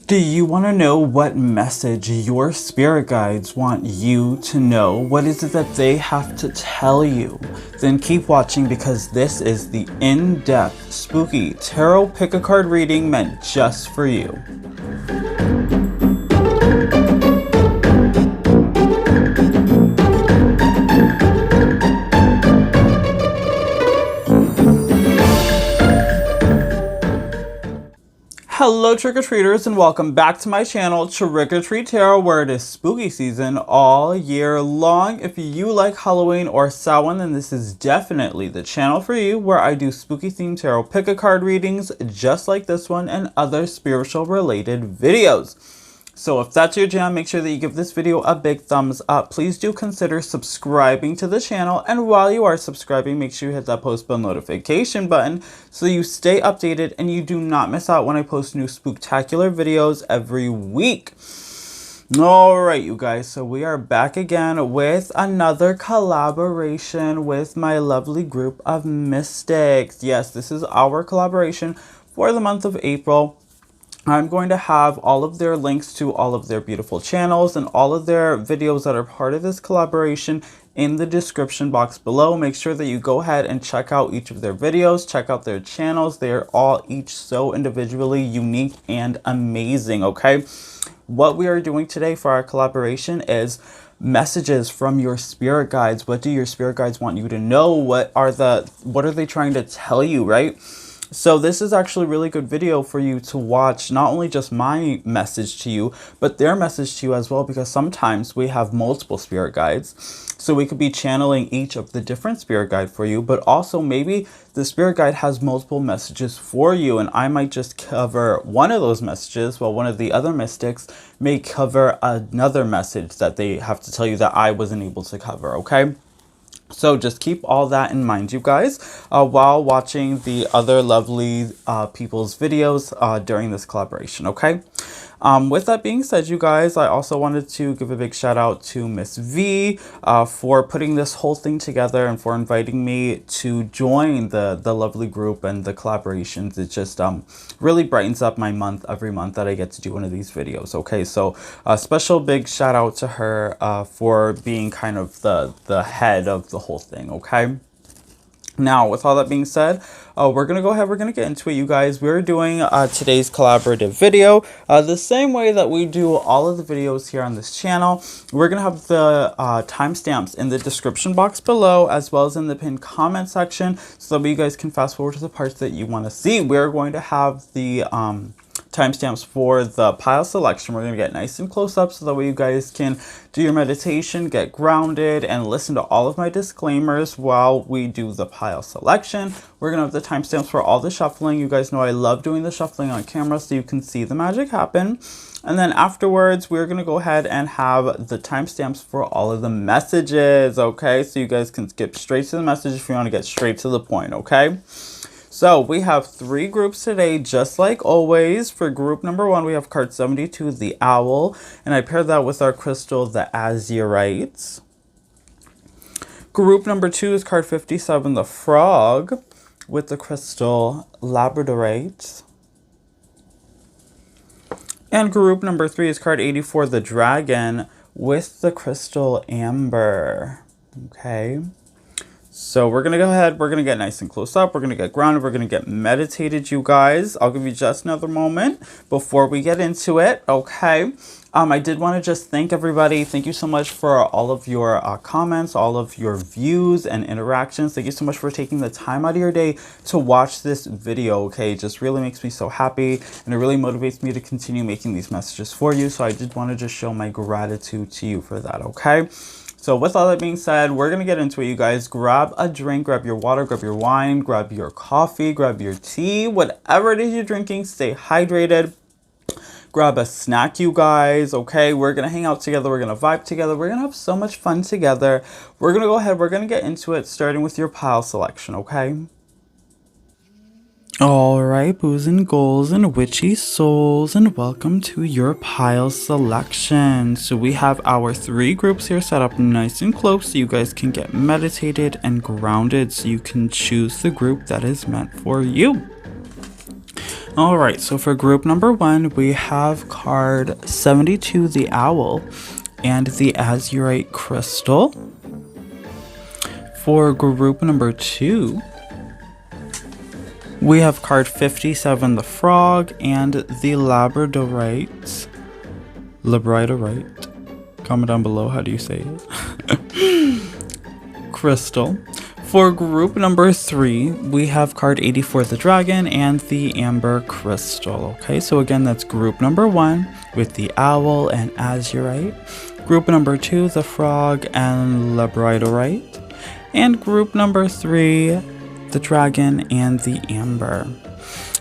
Do you want to know what message your spirit guides want you to know? What is it that they have to tell you? Then keep watching, because this is the in-depth, spooky tarot pick-a-card reading meant just for you. Hello trick-or-treaters, and welcome back to my channel, TrickrTreatTarot, where it is spooky season all year long. If you like Halloween or Samhain, then this is definitely the channel for you, where I do spooky themed tarot pick-a-card readings just like this one and other spiritual related videos. So if that's your jam, make sure that you give this video a big thumbs up. Please do consider subscribing to the channel, and while you are subscribing, make sure you hit that post bell notification button so you stay updated and you do not miss out when I post new spooktacular videos every week. Alright, you guys, so we are back again with another collaboration with my lovely group of mystics. Yes, this is our collaboration for the month of April. I'm going to have all of their links to all of their beautiful channels and all of their videos that are part of this collaboration in the description box below. Make sure that you go ahead and check out each of their videos, check out their channels. They are all each so individually unique and amazing, okay? What we are doing today for our collaboration is messages from your spirit guides. What do your spirit guides want you to know? What are they trying to tell you, right? So this is actually a really good video for you to watch, not only just my message to you, but their message to you as well, because sometimes we have multiple spirit guides. So we could be channeling each of the different spirit guide for you, but also maybe the spirit guide has multiple messages for you, and I might just cover one of those messages while one of the other mystics may cover another message that they have to tell you that I wasn't able to cover, okay? So just keep all that in mind, you guys, while watching the other lovely people's videos during this collaboration, okay? With that being said, you guys, I also wanted to give a big shout out to Miss V for putting this whole thing together and for inviting me to join the lovely group and the collaborations. It just really brightens up my month every month that I get to do one of these videos, okay? So a special big shout out to her for being kind of the head of the whole thing, okay? Now, with all that being said, we're going to go ahead, we're going to get into it, you guys. We're doing today's collaborative video the same way that we do all of the videos here on this channel. We're going to have the timestamps in the description box below, as well as in the pinned comment section, so that you guys can fast forward to the parts that you want to see. We're going to have the timestamps for the pile selection. We're going to get nice and close up so that way you guys can do your meditation, get grounded, and listen to all of my disclaimers while we do the pile selection. We're going to have the timestamps for all the shuffling. You guys know I love doing the shuffling on camera so you can see the magic happen. And then afterwards, we're going to go ahead and have the timestamps for all of the messages, okay? So you guys can skip straight to the message if you want to get straight to the point, okay? So we have 3 groups today, just like always. For group number 1, we have card 72, the owl, and I paired that with our crystal, the azurite. Group number 2 is card 57, the frog, with the crystal labradorite. And group number 3 is card 84, the dragon, with the crystal amber. Okay. So we're going to go ahead, we're going to get nice and close up, we're going to get grounded, we're going to get meditated, you guys. I'll give you just another moment before we get into it, okay? I did want to just thank everybody. Thank you so much for all of your comments, all of your views and interactions. Thank you so much for taking the time out of your day to watch this video, okay? It just really makes me so happy, and it really motivates me to continue making these messages for you. So I did want to just show my gratitude to you for that, okay? So with all that being said, we're going to get into it, you guys. Grab a drink, grab your water, grab your wine, grab your coffee, grab your tea, whatever it is you're drinking, stay hydrated. Grab a snack, you guys, okay? We're going to hang out together. We're going to vibe together. We're going to have so much fun together. We're going to go ahead. We're going to get into it, starting with your pile selection, okay? Alright, boos and ghouls and witchy souls, and welcome to your pile selection. So we have our 3 groups here set up nice and close so you guys can get meditated and grounded, so you can choose the group that is meant for you. All right, so for group number 1, we have card 72, the Owl, and the Azurite Crystal. For group number 2, we have card 57, the Frog, and the Labradorite. Comment down below, how do you say it? Crystal. For group number 3, we have card 84, the Dragon, and the Amber Crystal. Okay, so again, that's group number 1 with the Owl and Azurite. Group number 2, the Frog and Labradorite. And group number 3, the Dragon and the Amber.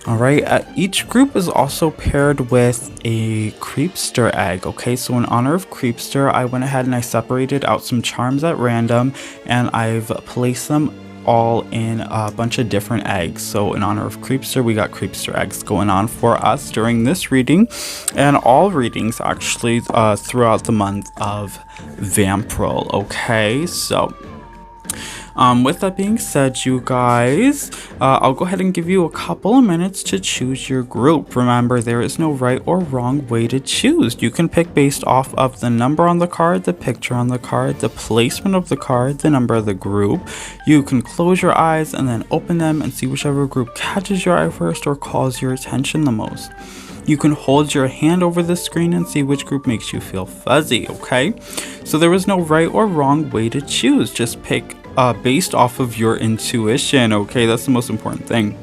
Alright, each group is also paired with a Creepster egg. Okay, so in honor of Creepster, I went ahead and I separated out some charms at random, and I've placed them all in a bunch of different eggs. So in honor of Creepster, we got Creepster eggs going on for us during this reading, and all readings actually throughout the month of Vampryl. Okay, so with that being said, you guys, I'll go ahead and give you a couple of minutes to choose your group. Remember, there is no right or wrong way to choose. You can pick based off of the number on the card, the picture on the card, the placement of the card, the number of the group. You can close your eyes and then open them and see whichever group catches your eye first or calls your attention the most. You can hold your hand over the screen and see which group makes you feel fuzzy, okay? So there is no right or wrong way to choose. Just pick based off of your intuition, okay? That's the most important thing.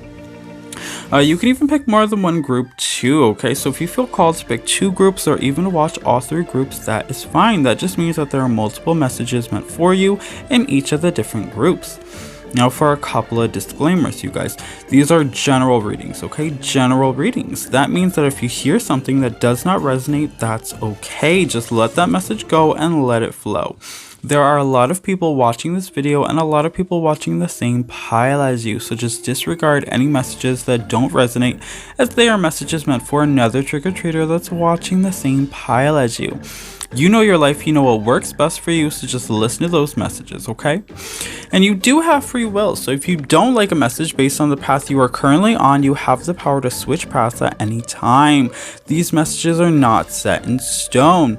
You can even pick more than one group too, okay? So if you feel called to pick 2 groups or even to watch all 3 groups, that is fine. That just means that there are multiple messages meant for you in each of the different groups. Now for a couple of disclaimers, you guys. These are general readings, okay? General readings. That means that if you hear something that does not resonate, that's okay. Just let that message go and let it flow. There are a lot of people watching this video and a lot of people watching the same pile as you, so just disregard any messages that don't resonate, as they are messages meant for another trick-or-treater that's watching the same pile as you. You know your life, you know what works best for you, so just listen to those messages, okay? And you do have free will, so if you don't like a message based on the path you are currently on, you have the power to switch paths at any time. These messages are not set in stone.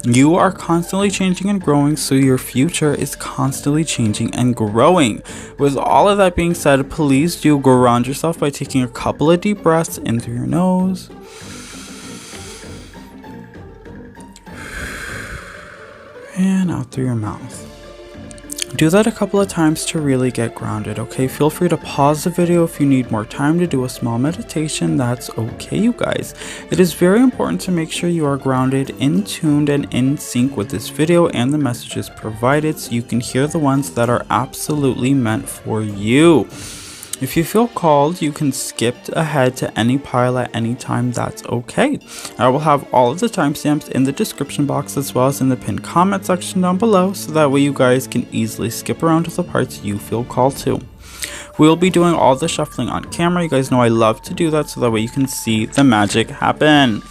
You are constantly changing and growing, so your future is constantly changing and growing. With all of that being said, please do ground yourself by taking a couple of deep breaths in through your nose and out through your mouth. Do that a couple of times to really get grounded, okay? Feel free to pause the video if you need more time to do a small meditation. That's okay, you guys. It is very important to make sure you are grounded, in tuned, and in sync with this video and the messages provided, so you can hear the ones that are absolutely meant for you. If you feel called, you can skip ahead to any pile at any time. That's okay. I will have all of the timestamps in the description box as well as in the pinned comment section down below, so that way you guys can easily skip around to the parts you feel called to. We'll be doing all the shuffling on camera. You guys know I love to do that, so that way you can see the magic happen.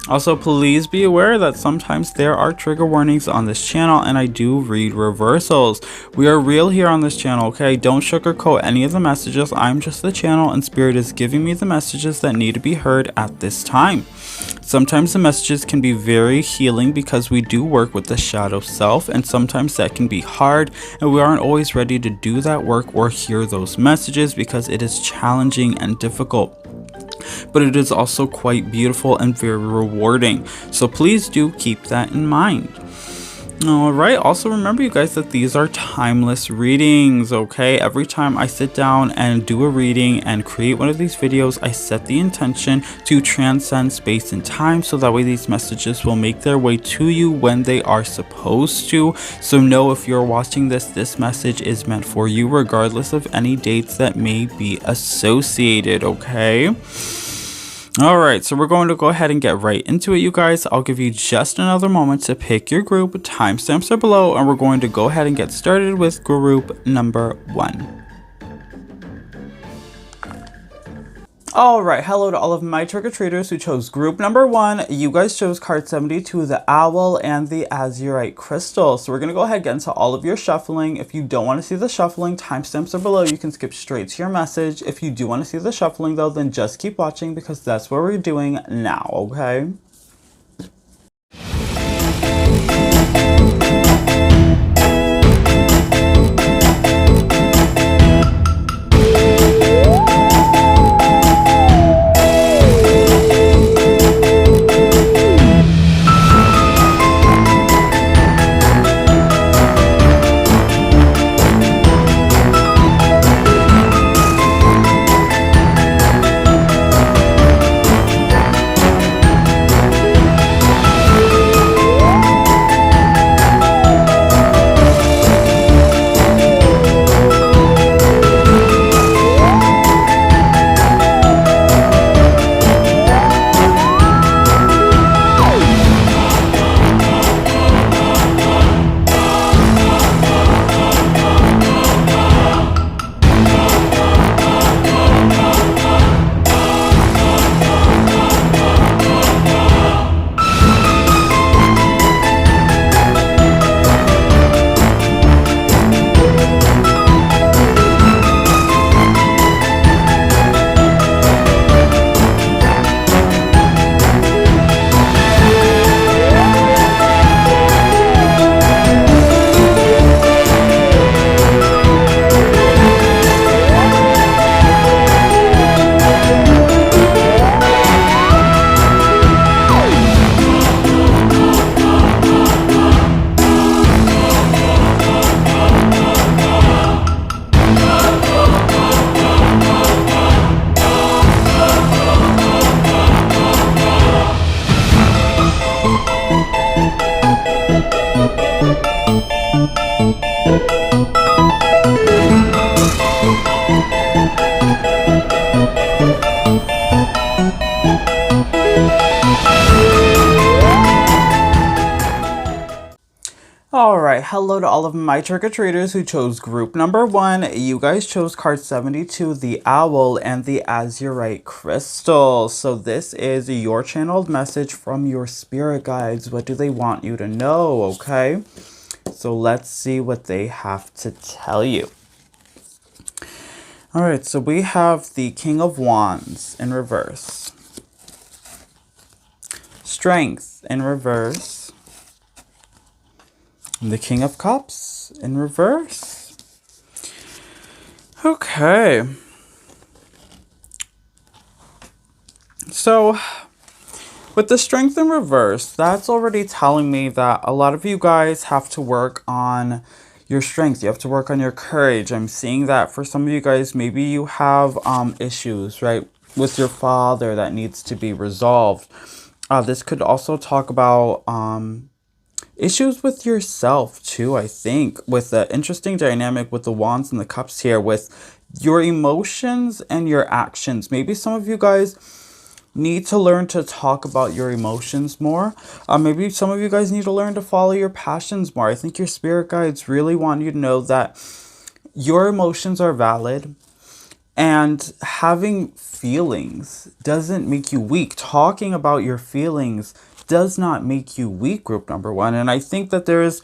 Also, please be aware that sometimes there are trigger warnings on this channel, and I do read reversals. We are real here on this channel, okay? Don't sugarcoat any of the messages. I'm just the channel, and Spirit is giving me the messages that need to be heard at this time. Sometimes the messages can be very healing because we do work with the shadow self, and sometimes that can be hard, and we aren't always ready to do that work or hear those messages because it is challenging and difficult. But it is also quite beautiful and very rewarding, so please do keep that in mind. Alright, also remember you guys that these are timeless readings, okay? Every time I sit down and do a reading and create one of these videos, I set the intention to transcend space and time, so that way these messages will make their way to you when they are supposed to. So know if you're watching this message is meant for you regardless of any dates that may be associated, okay? Alright, so we're going to go ahead and get right into it, you guys. I'll give you just another moment to pick your group. Timestamps are below, and we're going to go ahead and get started with group number 1. All right, hello to all of my trick-or-treaters who chose group number 1. You guys chose card 72, the Owl and the Azurite Crystal. So we're going to go ahead and get into all of your shuffling. If you don't want to see the shuffling, timestamps are below. You can skip straight to your message. If you do want to see the shuffling, though, then just keep watching because that's what we're doing now, okay? Alright, hello to all of my trick-or-treaters who chose group number 1. You guys chose card 72, the Owl and the Azurite Crystal. So this is your channeled message from your spirit guides. What do they want you to know, okay? So let's see what they have to tell you. Alright, so we have the King of Wands in reverse. Strength in reverse. The King of Cups in reverse. Okay. So, with the Strength in reverse, that's already telling me that a lot of you guys have to work on your strength. You have to work on your courage. I'm seeing that for some of you guys, maybe you have issues, right, with your father that needs to be resolved. This could also talk about issues with yourself too, I think, with the interesting dynamic with the Wands and the Cups here, with your emotions and your actions. Maybe some of you guys need to learn to talk about your emotions more. Maybe some of you guys need to learn to follow your passions more. I think your spirit guides really want you to know that your emotions are valid. And having feelings doesn't make you weak. Talking about your feelings does not make you weak, group number 1. And I think that there is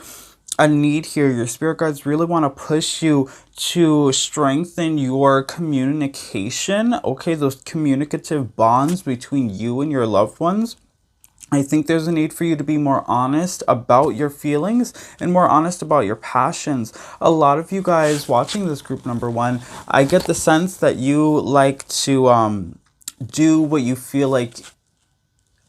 a need here. Your spirit guides really want to push you to strengthen your communication. Okay, those communicative bonds between you and your loved ones. I think there's a need for you to be more honest about your feelings and more honest about your passions. A lot of you guys watching this group number 1, I get the sense that you like to do what you feel like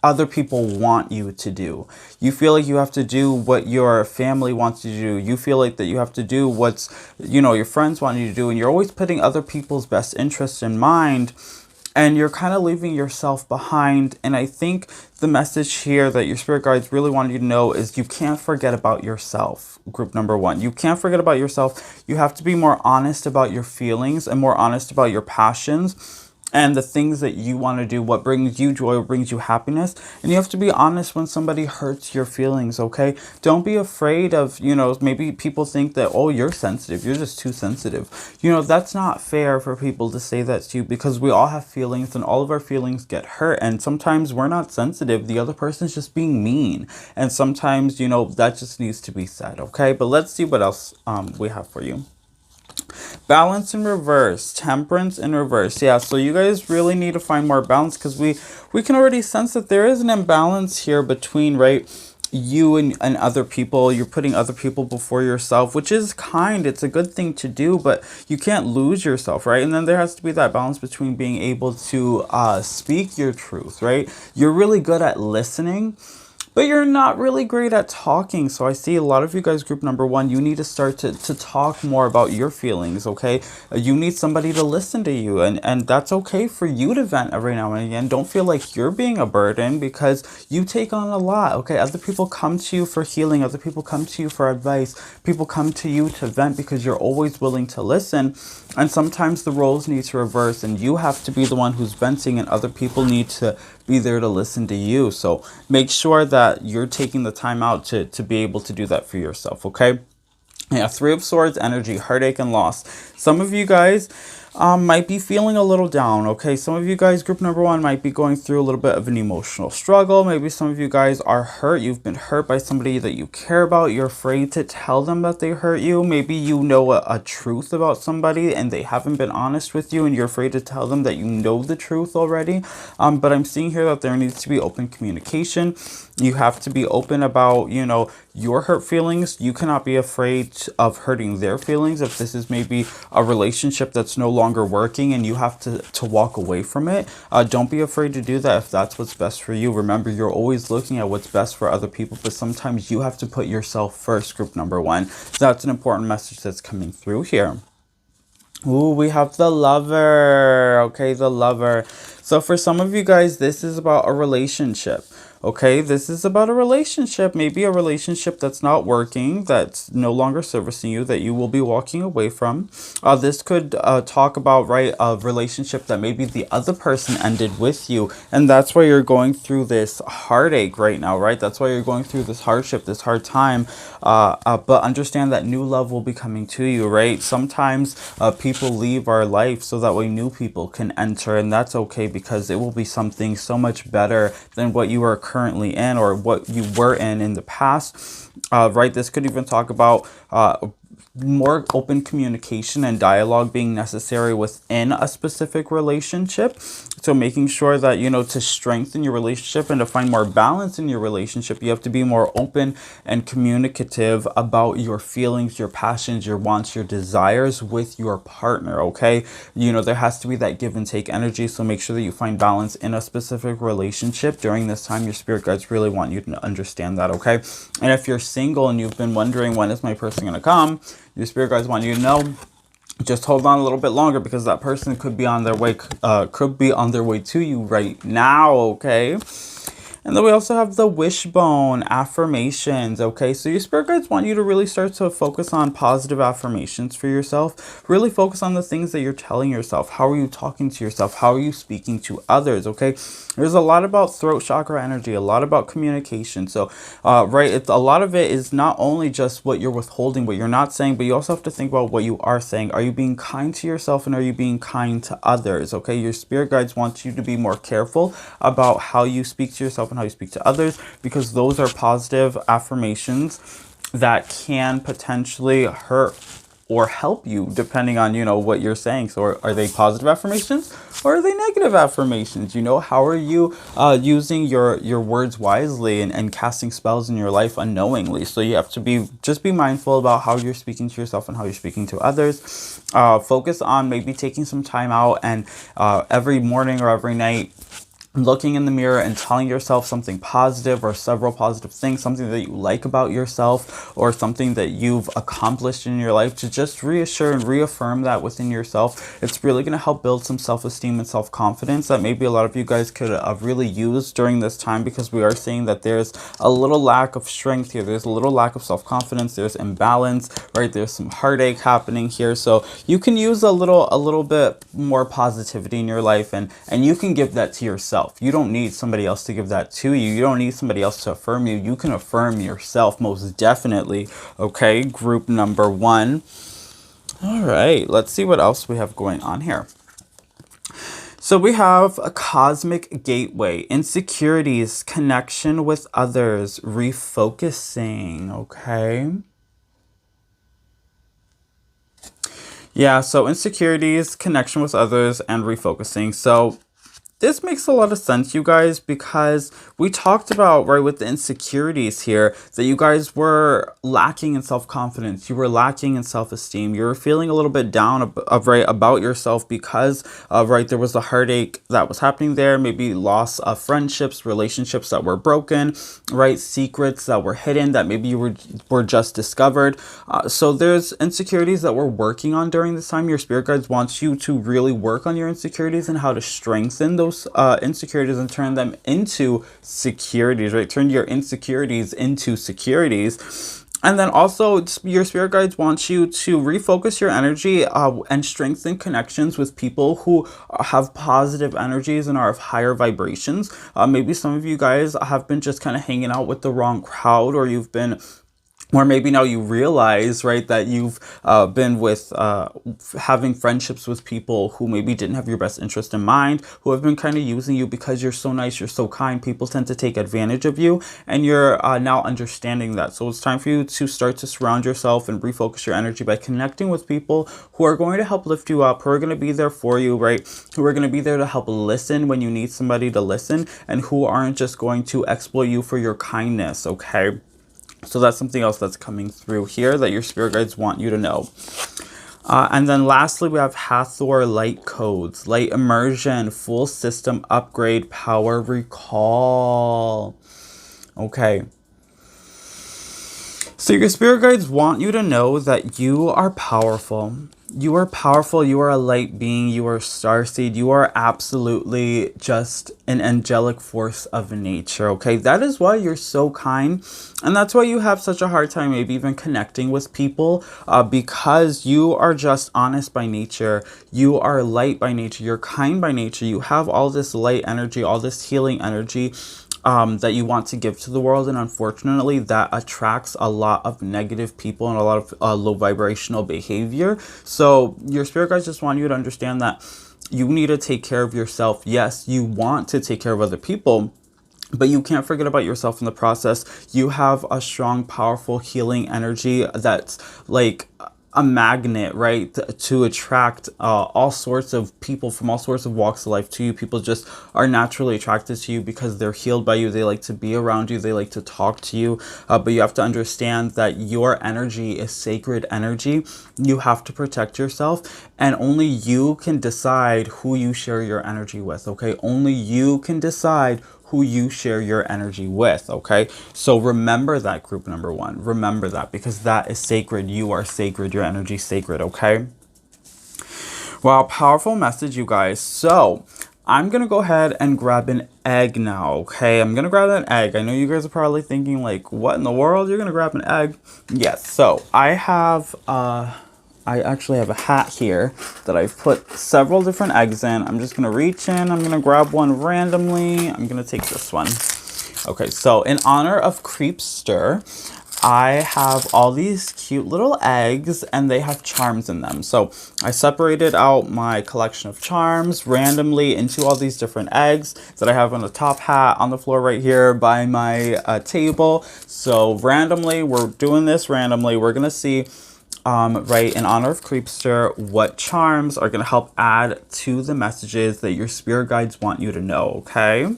other people want you to do. You feel like you have to do what your family wants you to do. You feel like that you have to do what's, your friends want you to do. And you're always putting other people's best interests in mind. And you're kind of leaving yourself behind. And I think the message here that your spirit guides really want you to know is you can't forget about yourself, group number 1. You can't forget about yourself. You have to be more honest about your feelings and more honest about your passions. and the things that you want to do, what brings you joy, what brings you happiness. And you have to be honest when somebody hurts your feelings, okay? Don't be afraid of, you know, maybe people think that, oh, you're sensitive, you're just too sensitive. You know, that's not fair for people to say that to you, because we all have feelings and all of our feelings get hurt. And sometimes we're not sensitive, the other person's just being mean. And sometimes, you know, that just needs to be said, okay? But let's see what else we have for you. Balance in reverse, temperance in reverse. Yeah, so you guys really need to find more balance, because we can already sense that there is an imbalance here between, right, you and other people. You're putting other people before yourself, which is kind. It's a good thing to do, but you can't lose yourself, right? And then there has to be that balance between being able to speak your truth, right? You're really good at listening, but you're not really great at talking. So I see a lot of you guys, group number one, you need to start to talk more about your feelings, okay? You need somebody to listen to you, and that's okay for you to vent every now and again. Don't feel like you're being a burden, because you take on a lot, okay? Other people come to you for healing. Other people come to you for advice. People come to you to vent because you're always willing to listen. And sometimes the roles need to reverse, and you have to be the one who's venting, and other people need to be there to listen to you. So make sure that you're taking the time out to be able to do that for yourself, okay? Yeah, Three of Swords energy, heartache and loss. Some of you guys might be feeling a little down, okay? Some of you guys, group number one, might be going through a little bit of an emotional struggle. Maybe some of you guys are hurt. You've been hurt by somebody that you care about. You're afraid to tell them that they hurt you. Maybe you know a truth about somebody and they haven't been honest with you, and you're afraid to tell them that you know the truth already. But I'm seeing here that there needs to be open communication. You have to be open about, you know, your hurt feelings. You cannot be afraid of hurting their feelings. If this is maybe a relationship that's no longer working and you have to walk away from it, don't be afraid to do that if that's what's best for you. Remember, you're always looking at what's best for other people, but sometimes you have to put yourself first, group number one. So that's an important message that's coming through here. Ooh, we have the Lover. Okay, the Lover. So for some of you guys, this is about a relationship. Okay, this is about a relationship, maybe a relationship that's not working, that's no longer servicing you, that you will be walking away from. This could talk about, right, a relationship that maybe the other person ended with you, and that's why you're going through this heartache right now, right? That's why you're going through this hardship, this hard time. But understand that new love will be coming to you, right? Sometimes people leave our life so that way new people can enter, and that's okay, because it will be something so much better than what you are currently in or what you were in the past, right? This could even talk about more open communication and dialogue being necessary within a specific relationship. So making sure that, you know, to strengthen your relationship and to find more balance in your relationship, you have to be more open and communicative about your feelings, your passions, your wants, your desires with your partner, okay? You know, there has to be that give and take energy. So make sure that you find balance in a specific relationship during this time. Your spirit guides really want you to understand that, okay? And if you're single and you've been wondering, when is my person going to come? Your spirit guides want you to know, just hold on a little bit longer, because that person could be on their way to you right now, okay? And then we also have the wishbone affirmations, okay? So your spirit guides want you to really start to focus on positive affirmations for yourself. Really focus on the things that you're telling yourself. How are you talking to yourself? How are you speaking to others, okay? There's a lot about throat chakra energy, a lot about communication. So, right, a lot of it is not only just what you're withholding, what you're not saying, but you also have to think about what you are saying. Are you being kind to yourself, and are you being kind to others, okay? Your spirit guides want you to be more careful about how you speak to yourself and how you speak to others, because those are positive affirmations that can potentially hurt or help you depending on, you know, what you're saying. So are they positive affirmations or are they negative affirmations? You know, how are you using your words wisely and casting spells in your life unknowingly? So you have to be mindful about how you're speaking to yourself and how you're speaking to others. Focus on maybe taking some time out and every morning or every night, looking in the mirror and telling yourself something positive or several positive things, something that you like about yourself or something that you've accomplished in your life, to just reassure and reaffirm that within yourself. It's really going to help build some self-esteem and self-confidence that maybe a lot of you guys could really use during this time, because we are seeing that there's a little lack of strength here. There's a little lack of self-confidence. There's imbalance, right? There's some heartache happening here. So you can use a little bit more positivity in your life, and you can give that to yourself. You don't need somebody else to give that to you. You don't need somebody else to affirm you. You can affirm yourself, most definitely. Okay, group number 1. All right, let's see what else we have going on here. So we have a cosmic gateway, insecurities, connection with others, refocusing. Okay. Yeah, so insecurities, connection with others, and refocusing. So this makes a lot of sense, you guys, because we talked about, right, with the insecurities here, that you guys were lacking in self-confidence. You were lacking in self-esteem. You were feeling a little bit down right, about yourself because of, right, there was a heartache that was happening there, maybe loss of friendships, relationships that were broken, right, secrets that were hidden that maybe you were just discovered. So there's insecurities that we're working on during this time. Your spirit guides want you to really work on your insecurities and how to strengthen those insecurities and turn them into securities, right? Turn your insecurities into securities. And then also your spirit guides want you to refocus your energy and strengthen connections with people who have positive energies and are of higher vibrations. Maybe some of you guys have been just kind of hanging out with the wrong crowd, or you've been, or maybe now you realize, right, that you've been with having friendships with people who maybe didn't have your best interest in mind, who have been kind of using you because you're so nice, you're so kind. People tend to take advantage of you, and you're now understanding that. So it's time for you to start to surround yourself and refocus your energy by connecting with people who are going to help lift you up, who are going to be there for you, right, who are going to be there to help listen when you need somebody to listen, and who aren't just going to exploit you for your kindness. Okay. So that's something else that's coming through here that your spirit guides want you to know. And then lastly, we have Hathor light codes, light immersion, full system upgrade, power recall. Okay. So your spirit guides want you to know that you are powerful. You are powerful. You are a light being. You are a starseed. You are absolutely just an angelic force of nature. Okay, that is why you're so kind, and that's why you have such a hard time maybe even connecting with people, because you are just honest by nature. You are light by nature. You're kind by nature. You have all this light energy, all this healing energy that you want to give to the world, and unfortunately that attracts a lot of negative people and a lot of low vibrational behavior. So your spirit guides just want you to understand that you need to take care of yourself. Yes, you want to take care of other people, but you can't forget about yourself in the process. You have a strong, powerful healing energy that's like a magnet, right, to attract all sorts of people from all sorts of walks of life to you. People just are naturally attracted to you because they're healed by you. They like to be around you. They like to talk to you. But you have to understand that your energy is sacred energy. You have to protect yourself, and only you can decide who you share your energy with. Okay, only you can decide who you share your energy with. Okay, so remember that, group number 1. Remember that, because that is sacred. You are sacred. Your energy is sacred. Okay. Wow, powerful message, you guys. So I'm gonna go ahead and grab an egg now. Okay, I'm gonna grab an egg. I know you guys are probably thinking like, what in the world, you're gonna grab an egg? Yes. So I actually have a hat here that I've put several different eggs in. I'm just gonna reach in, I'm gonna grab one randomly. I'm gonna take this one. Okay, so in honor of Creepster, I have all these cute little eggs, and they have charms in them. So I separated out my collection of charms randomly into all these different eggs that I have on the top hat on the floor right here by my table. So randomly, we're doing this randomly. We're gonna see right, in honor of Creepster, what charms are going to help add to the messages that your spirit guides want you to know. Okay.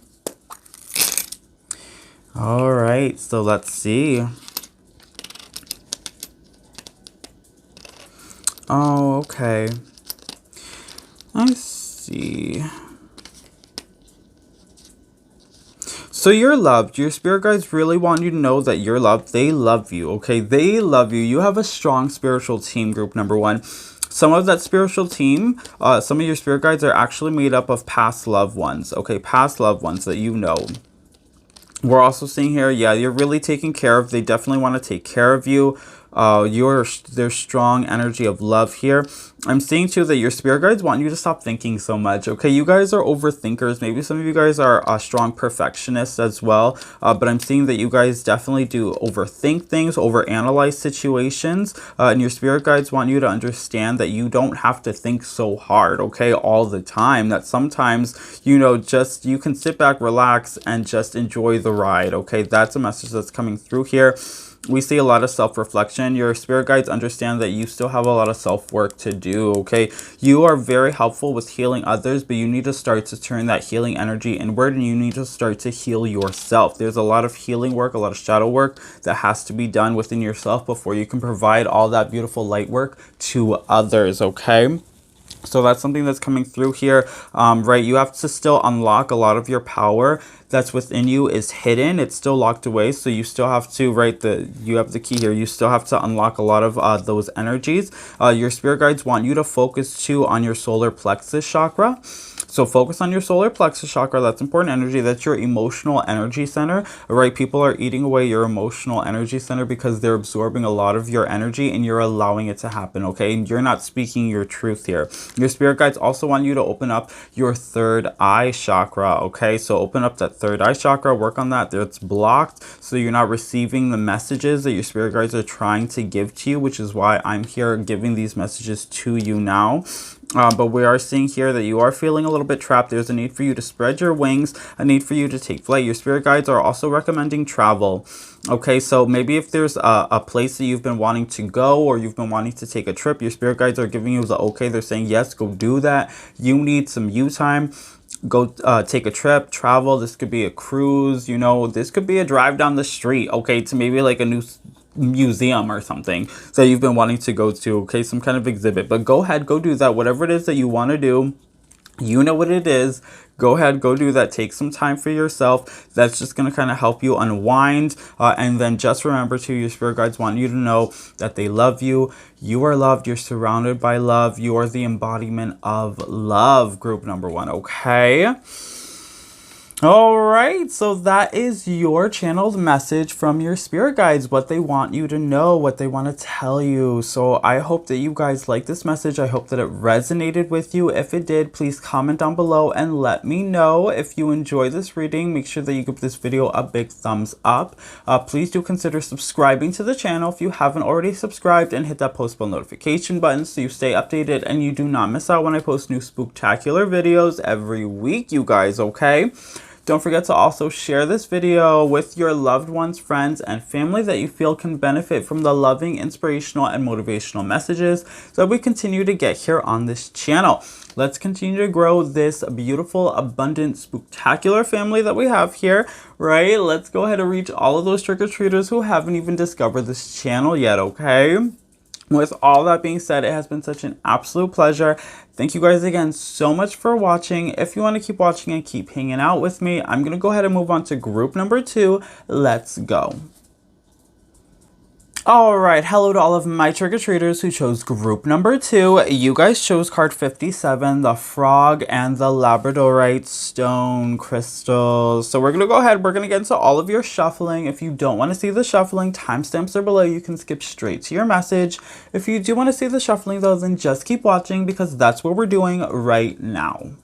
All right, so let's see. Oh, okay. I see. So you're loved. Your spirit guides really want you to know that you're loved. They love you, okay? They love you. You have a strong spiritual team, group number one. Some of that spiritual team, some of your spirit guides are actually made up of past loved ones, okay? Past loved ones that you know. We're also seeing here, yeah, you're really taken care of. They definitely want to take care of you. There's strong energy of love here. I'm seeing too that your spirit guides want you to stop thinking so much. Okay, you guys are overthinkers. Maybe some of you guys are strong perfectionists as well. But I'm seeing that you guys definitely do overthink things, overanalyze situations. And your spirit guides want you to understand that you don't have to think so hard, okay, all the time. That sometimes, you know, just you can sit back, relax, and just enjoy the ride, okay? That's a message that's coming through here. We see a lot of self-reflection. Your spirit guides understand that you still have a lot of self-work to do, okay? You are very helpful with healing others, but you need to start to turn that healing energy inward, and you need to start to heal yourself. There's a lot of healing work, a lot of shadow work that has to be done within yourself before you can provide all that beautiful light work to others, okay? So that's something that's coming through here, right? You have to still unlock a lot of your power that's within you is hidden. It's still locked away. So you still have to, right, you have the key here. You still have to unlock a lot of those energies. Your spirit guides want you to focus too on your solar plexus chakra. So focus on your solar plexus chakra. That's important energy. That's your emotional energy center, right? People are eating away your emotional energy center because they're absorbing a lot of your energy and you're allowing it to happen, okay? And you're not speaking your truth here. Your spirit guides also want you to open up your third eye chakra, okay? So open up that third eye chakra, work on that. It's blocked, so you're not receiving the messages that your spirit guides are trying to give to you, which is why I'm here giving these messages to you now. But we are seeing here that you are feeling a little bit trapped. There's a need for you to spread your wings, a need for you to take flight. Your spirit guides are also recommending travel. Okay, so maybe if there's a place that you've been wanting to go, or you've been wanting to take a trip, your spirit guides are giving you the okay. They're saying, yes, go do that. You need some you time. Go take a trip, travel. This could be a cruise, you know, this could be a drive down the street, okay, to maybe like a new museum or something that you've been wanting to go to, okay, some kind of exhibit. But go ahead, go do that. Whatever it is that you want to do, you know what it is. Go ahead, go do that. Take some time for yourself. That's just going to kind of help you unwind. And then just remember too, your spirit guides want you to know that they love you. You are loved. You're surrounded by love. You are the embodiment of love, group number one, okay? All right, so that is your channel's message from your spirit guides, what they want you to know, what they want to tell you. So I hope that you guys like this message. I hope that it resonated with you. If it did, please comment down below and let me know. If you enjoy this reading, make sure that you give this video a big thumbs up. Please do consider subscribing to the channel if you haven't already subscribed, and hit that post bell notification button so you stay updated and you do not miss out when I post new spooktacular videos every week, you guys, okay? Don't forget to also share this video with your loved ones, friends, and family that you feel can benefit from the loving, inspirational, and motivational messages that we continue to get here on this channel. Let's continue to grow this beautiful, abundant, spooktacular family that we have here, right? Let's go ahead and reach all of those trick-or-treaters who haven't even discovered this channel yet, okay? With all that being said, it has been such an absolute pleasure. Thank you guys again so much for watching. If you want to keep watching and keep hanging out with me, I'm going to go ahead and move on to group number 2. Let's go. All right, hello to all of my trick-or-treaters who chose group number 2. You guys chose card 57, the frog and the labradorite stone crystals. So we're going to go ahead, we're going to get into all of your shuffling. If you don't want to see the shuffling, timestamps are below. You can skip straight to your message. If you do want to see the shuffling though, then just keep watching because that's what we're doing right now.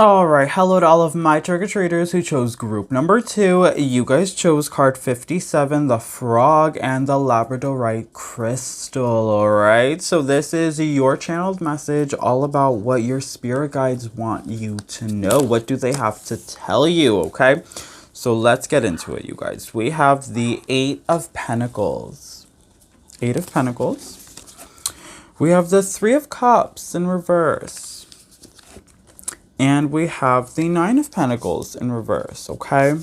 Alright, hello to all of my trick-or-treaters who chose group number 2. You guys chose card 57, the Frog, and the Labradorite Crystal, alright? So this is your channeled message all about what your spirit guides want you to know. What do they have to tell you, okay? So let's get into it, you guys. We have the 8 of Pentacles. 8 of Pentacles. We have the 3 of Cups in reverse. And we have the 9 of Pentacles in reverse, okay?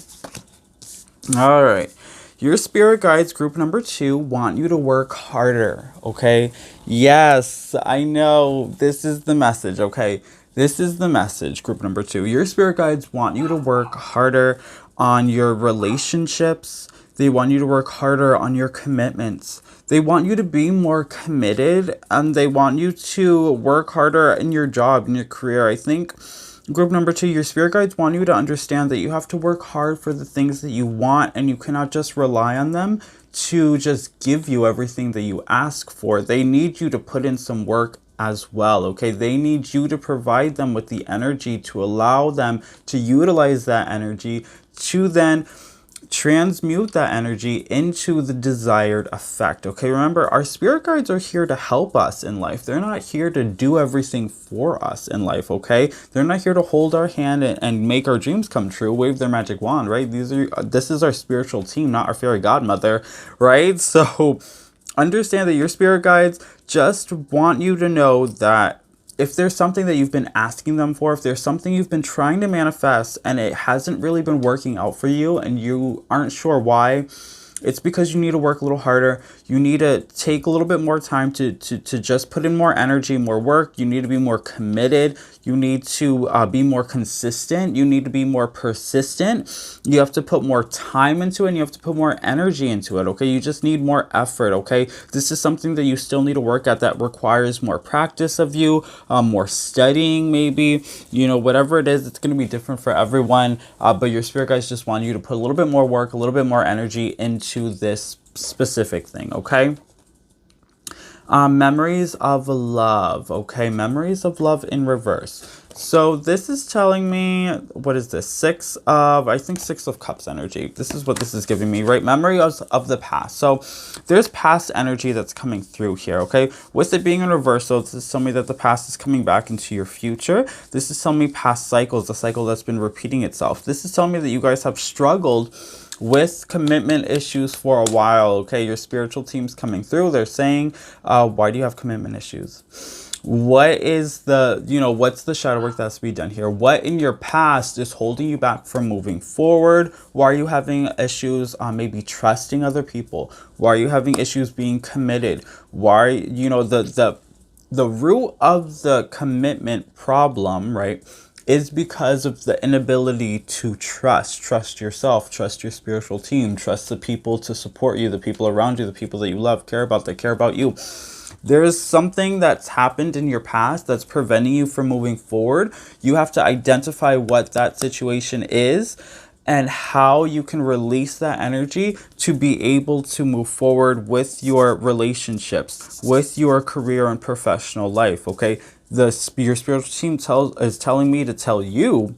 All right. Your spirit guides, group number 2, want you to work harder, okay? Yes, I know. This is the message, okay? This is the message, group number 2. Your spirit guides want you to work harder on your relationships. They want you to work harder on your commitments. They want you to be more committed, and they want you to work harder in your job, in your career. I think group number 2, your spirit guides want you to understand that you have to work hard for the things that you want, and you cannot just rely on them to just give you everything that you ask for. They need you to put in some work as well, okay? They need you to provide them with the energy to allow them to utilize that energy to then transmute that energy into the desired effect, okay? Remember, our spirit guides are here to help us in life. They're not here to do everything for us in life, okay? They're not here to hold our hand and make our dreams come true, wave their magic wand, right? This is our spiritual team, not our fairy godmother, right? So understand that your spirit guides just want you to know that if there's something that you've been asking them for, if there's something you've been trying to manifest and it hasn't really been working out for you and you aren't sure why, it's because you need to work a little harder. You need to take a little bit more time to just put in more energy, more work. You need to be more committed. You need to be more consistent. You need to be more persistent. You have to put more time into it, and you have to put more energy into it, okay? You just need more effort, okay? This is something that you still need to work at that requires more practice of you, more studying maybe, you know, whatever it is. It's going to be different for everyone, but your spirit guides just want you to put a little bit more work, a little bit more energy into this specific thing, okay? Memories of love, okay? Memories of love in reverse. So this is telling me, what is this? I think 6 of Cups energy. This is what this is giving me, right? Memories of the past. So there's past energy that's coming through here, okay? With it being in reversal, this is telling me that the past is coming back into your future. This is telling me past cycles, the cycle that's been repeating itself. This is telling me that you guys have struggled with commitment issues for a while, okay? Your spiritual team's coming through. They're saying, why do you have commitment issues? What is the, what's the shadow work that has to be done here? What in your past is holding you back from moving forward? Why are you having issues maybe trusting other people? Why are you having issues being committed? Why, the root of the commitment problem, right, is because of the inability to trust yourself, trust your spiritual team, trust the people to support you, the people around you, the people that you love, care about, that care about you. There is something that's happened in your past that's preventing you from moving forward. You have to identify what that situation is and how you can release that energy to be able to move forward with your relationships, with your career and professional life, okay? Your spiritual team is telling me to tell you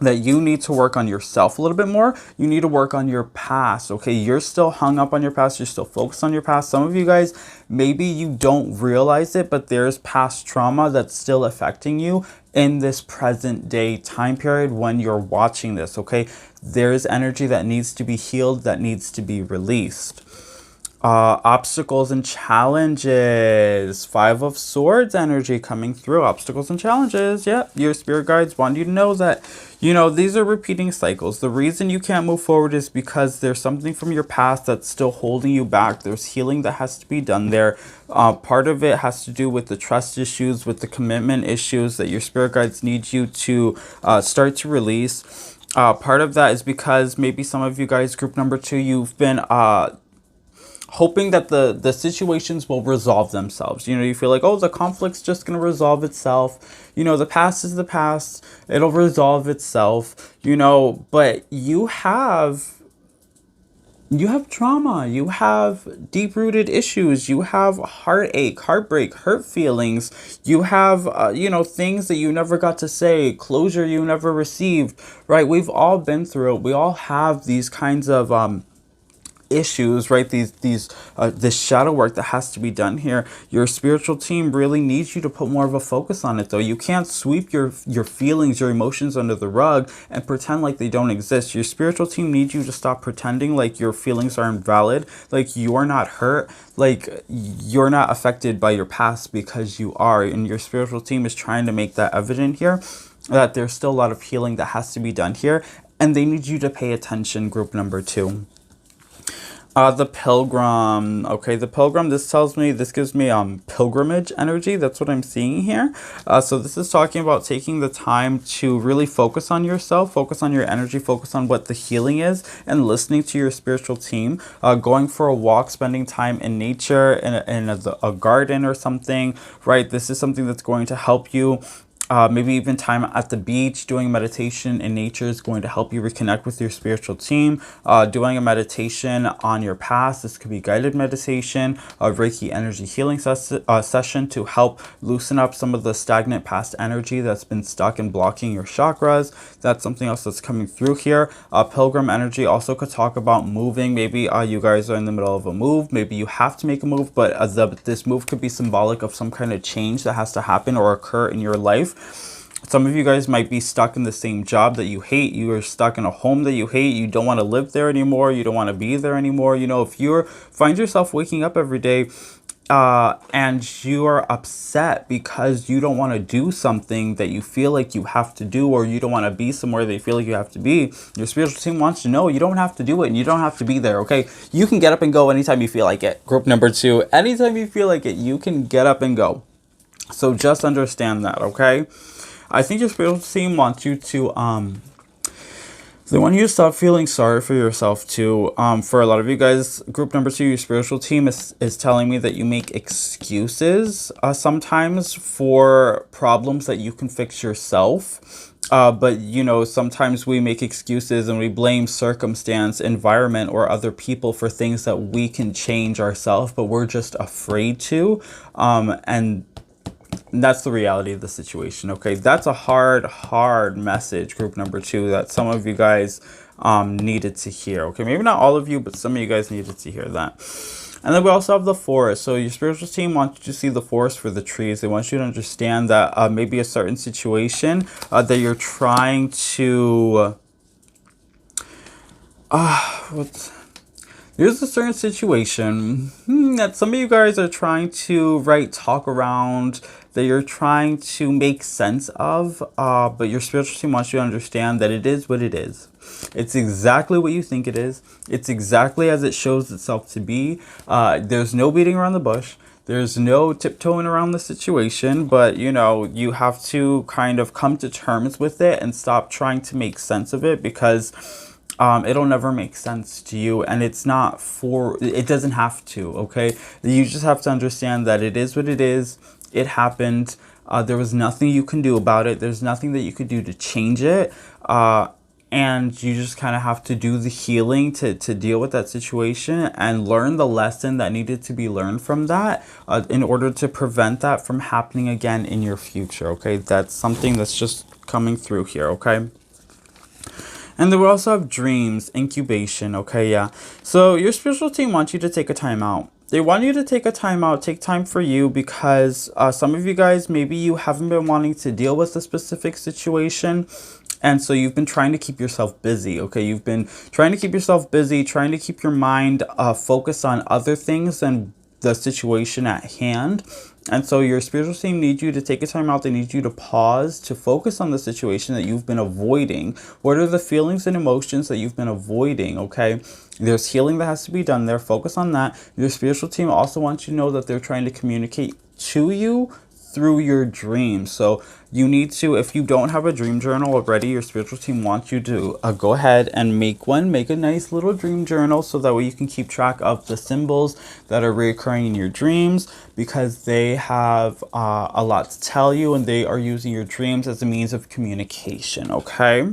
that you need to work on yourself a little bit more. You need to work on your past, okay? You're still hung up on your past. You're still focused on your past. Some of you guys, maybe you don't realize it, but there's past trauma that's still affecting you in this present day time period when you're watching this, okay? There's energy that needs to be healed, that needs to be released. Obstacles and challenges. 5 of Swords energy coming through. Obstacles and challenges. Yep. Your spirit guides want you to know that, these are repeating cycles. The reason you can't move forward is because there's something from your past that's still holding you back. There's healing that has to be done there. Part of it has to do with the trust issues, with the commitment issues that your spirit guides need you to start to release. Part of that is because maybe some of you guys, group number 2, you've been hoping that the situations will resolve themselves. You feel like, oh, the conflict's just going to resolve itself. The past is the past. It'll resolve itself, but you have You have trauma, you have deep-rooted issues, you have heartache, heartbreak, hurt feelings, you have, you know, things that you never got to say, closure you never received, right? We've all been through it. We all have these kinds of, issues, right? This shadow work that has to be done here. Your spiritual team really needs you to put more of a focus on it, though. You can't sweep your feelings, your emotions under the rug and pretend like they don't exist. Your spiritual team needs you to stop pretending like your feelings are invalid, like you're not hurt, like you're not affected by your past, because you are. And your spiritual team is trying to make that evident here, that there's still a lot of healing that has to be done here, and they need you to pay attention, group number 2. The pilgrim. Okay, the pilgrim, this gives me pilgrimage energy. That's what I'm seeing here. So this is talking about taking the time to really focus on yourself, focus on your energy, focus on what the healing is, and listening to your spiritual team. Going for a walk, spending time in nature, in a garden or something, right? This is something that's going to help you. Maybe even time at the beach, doing meditation in nature is going to help you reconnect with your spiritual team. Doing a meditation on your past. This could be guided meditation, a Reiki energy healing session to help loosen up some of the stagnant past energy that's been stuck and blocking your chakras. That's something else that's coming through here. Pilgrim energy also could talk about moving. Maybe you guys are in the middle of a move. Maybe you have to make a move, but this move could be symbolic of some kind of change that has to happen or occur in your life. Some of you guys might be stuck in the same job that you hate. You are stuck in a home that you hate. You don't want to live there anymore. You don't want to be there anymore. You know, if you find yourself waking up every day and you are upset because you don't want to do something that you feel like you have to do, or you don't want to be somewhere that you feel like you have to be, your spiritual team wants to know you don't have to do it and you don't have to be there, okay? You can get up and go anytime you feel like it. Group number 2, anytime you feel like it, you can get up and go. So just understand that, okay? I think your spiritual team wants you to, they want you to stop feeling sorry for yourself too. For a lot of you guys, group number 2, your spiritual team is telling me that you make excuses sometimes for problems that you can fix yourself. But, you know, sometimes we make excuses and we blame circumstance, environment, or other people for things that we can change ourselves, but we're just afraid to. And that's the reality of the situation, okay? That's a hard message, group number 2, that some of you guys needed to hear, okay? Maybe not all of you, but some of you guys needed to hear that. And then we also have the forest. So your spiritual team wants you to see the forest for the trees. They want you to understand that maybe a certain situation that you're trying to... There's a certain situation that some of you guys are trying to talk around, that you're trying to make sense of, but your spiritual team wants you to understand that it is what it is. It's exactly what you think it is. It's exactly as it shows itself to be. There's no beating around the bush. There's no tiptoeing around the situation, but, you know, you have to kind of come to terms with it and stop trying to make sense of it, because it'll never make sense to you, and it doesn't have to, okay? You just have to understand that it is what it is. It happened. There was nothing you can do about it. There's nothing that you could do to change it. And you just kind of have to do the healing to deal with that situation and learn the lesson that needed to be learned from that in order to prevent that from happening again in your future, okay? That's something that's just coming through here, okay? And then we also have dreams, incubation, okay, yeah. So your spiritual team wants you to take a time out. They want you to take a time out, take time for you, because some of you guys, maybe you haven't been wanting to deal with a specific situation. And so you've been trying to keep yourself busy, okay? You've been trying to keep yourself busy, trying to keep your mind focused on other things than the situation at hand. And so your spiritual team needs you to take a time out. They need you to pause, to focus on the situation that you've been avoiding. What are the feelings and emotions that you've been avoiding, okay? There's healing that has to be done there. Focus on that. Your spiritual team also wants you to know that they're trying to communicate to you through your dreams. So you need to, if you don't have a dream journal already, your spiritual team wants you to go ahead and make one. Make a nice little dream journal so that way you can keep track of the symbols that are reoccurring in your dreams, because they have a lot to tell you, and they are using your dreams as a means of communication, okay?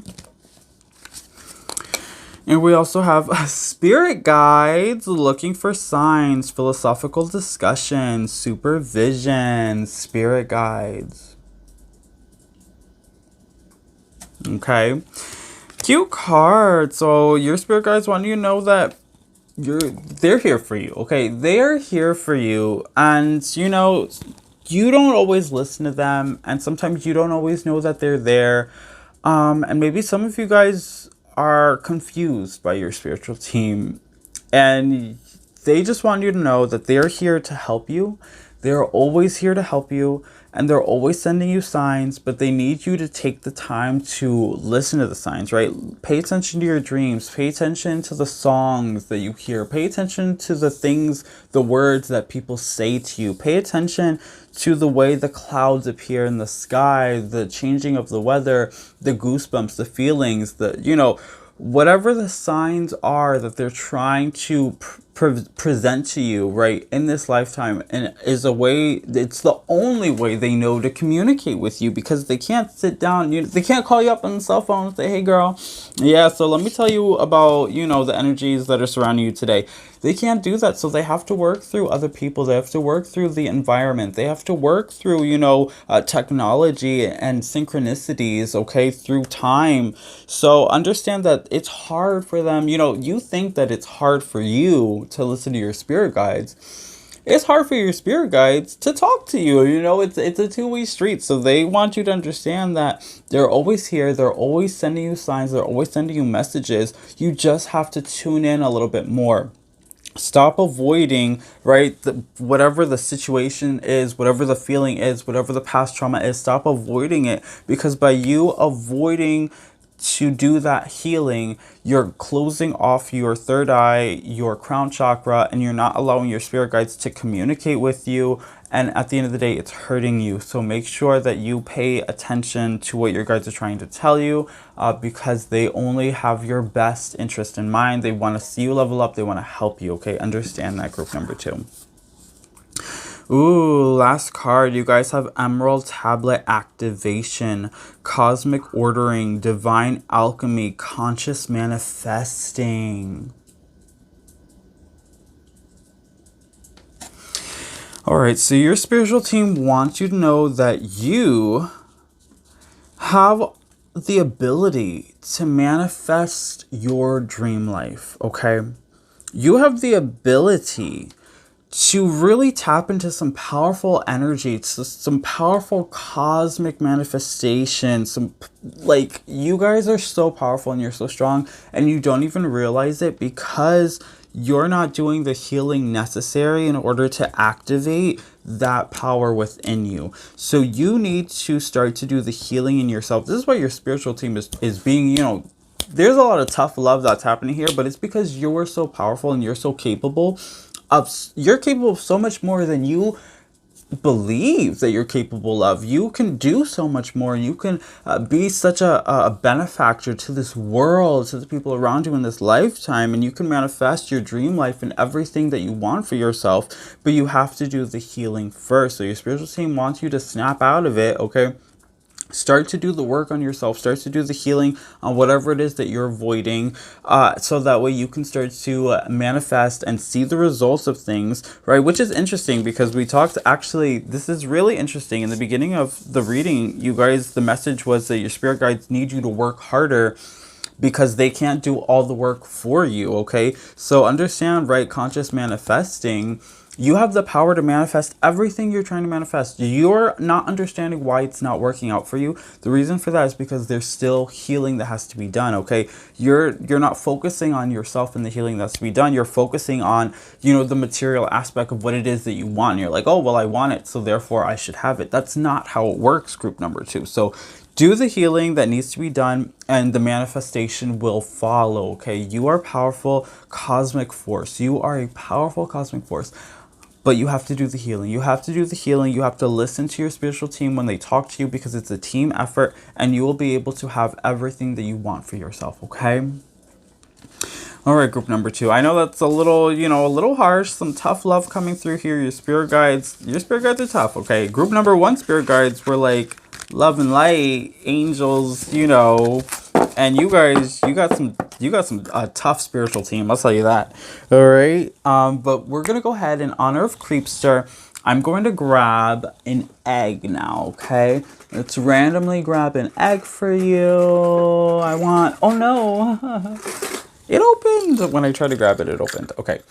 And we also have spirit guides looking for signs, philosophical discussion, supervision, spirit guides. Okay. Cute card. So your spirit guides want you to know that they're here for you. Okay. They're here for you. And you know, you don't always listen to them. And sometimes you don't always know that they're there. And maybe some of you guys are confused by your spiritual team, and they just want you to know that they're here to help you. They're always here to help you, and they're always sending you signs, but they need you to take the time to listen to the signs, right? Pay attention to your dreams. Pay attention to the songs that you hear. Pay attention to the things, the words that people say to you. Pay attention to the way the clouds appear in the sky, the changing of the weather, the goosebumps, the feelings, whatever the signs are that they're trying to present to you, right, in this lifetime, and is a way, it's the only way they know to communicate with you, because they can't sit down, they can't call you up on the cell phone and say, hey girl, yeah, so let me tell you about, the energies that are surrounding you today. They can't do that, so they have to work through other people. They have to work through the environment. They have to work through, technology and synchronicities, okay, through time. So understand that it's hard for them. You think that it's hard for you to listen to your spirit guides. It's hard for your spirit guides to talk to you. It's a two-way street. So they want you to understand that they're always here. They're always sending you signs. They're always sending you messages. You just have to tune in a little bit more. Stop avoiding, right, whatever the situation is, whatever the feeling is, whatever the past trauma is. Stop avoiding it, because by you avoiding to do that healing, you're closing off your third eye, your crown chakra, and you're not allowing your spirit guides to communicate with you. And at the end of the day, it's hurting you. So make sure that you pay attention to what your guides are trying to tell you, because they only have your best interest in mind. They want to see you level up. They want to help you. Okay, understand that, group number 2. Ooh, last card. You guys have Emerald Tablet Activation, Cosmic Ordering, Divine Alchemy, Conscious Manifesting. Alright, so your spiritual team wants you to know that you have the ability to manifest your dream life, okay? You have the ability to really tap into some powerful energy, some powerful cosmic manifestation, you guys are so powerful and you're so strong, and you don't even realize it because you're not doing the healing necessary in order to activate that power within you. So you need to start to do the healing in yourself. This is why your spiritual team is being, there's a lot of tough love that's happening here, but it's because you're so powerful and you're so capable of so much more than you believe that you're capable of. You can do so much more. You can be such a benefactor to this world, to the people around you in this lifetime, and you can manifest your dream life and everything that you want for yourself, but you have to do the healing first. So your spiritual team wants you to snap out of it, okay? Start to do the work on yourself. Start to do the healing on whatever it is that you're avoiding, so that way you can start to manifest and see the results of things, right? Which is interesting because we talked, actually, this is really interesting. In the beginning of the reading, you guys, the message was that your spirit guides need you to work harder because they can't do all the work for you, okay? So understand, right, conscious manifesting, you have the power to manifest everything you're trying to manifest. You're not understanding why it's not working out for you. The reason for that is because there's still healing that has to be done, okay? You're not focusing on yourself and the healing that's to be done. You're focusing on, the material aspect of what it is that you want. And you're like, oh, well, I want it, so therefore I should have it. That's not how it works, group number 2. So do the healing that needs to be done, and the manifestation will follow, okay? You are a powerful cosmic force. You are a powerful cosmic force. But you have to do the healing. You have to do the healing. You have to listen to your spiritual team when they talk to you, because it's a team effort, and you will be able to have everything that you want for yourself, okay? All right, group number 2. I know that's a little, a little harsh. Some tough love coming through here. Your spirit guides are tough, okay? Group number 1 spirit guides were like love and light, angels, and you guys, you got some you got some tough spiritual team, I'll tell you that. All right, but we're gonna go ahead in honor of Creepster. I'm going to grab an egg now, okay? Let's randomly grab an egg for you. Oh no, it opened. When I tried to grab it, it opened. Okay,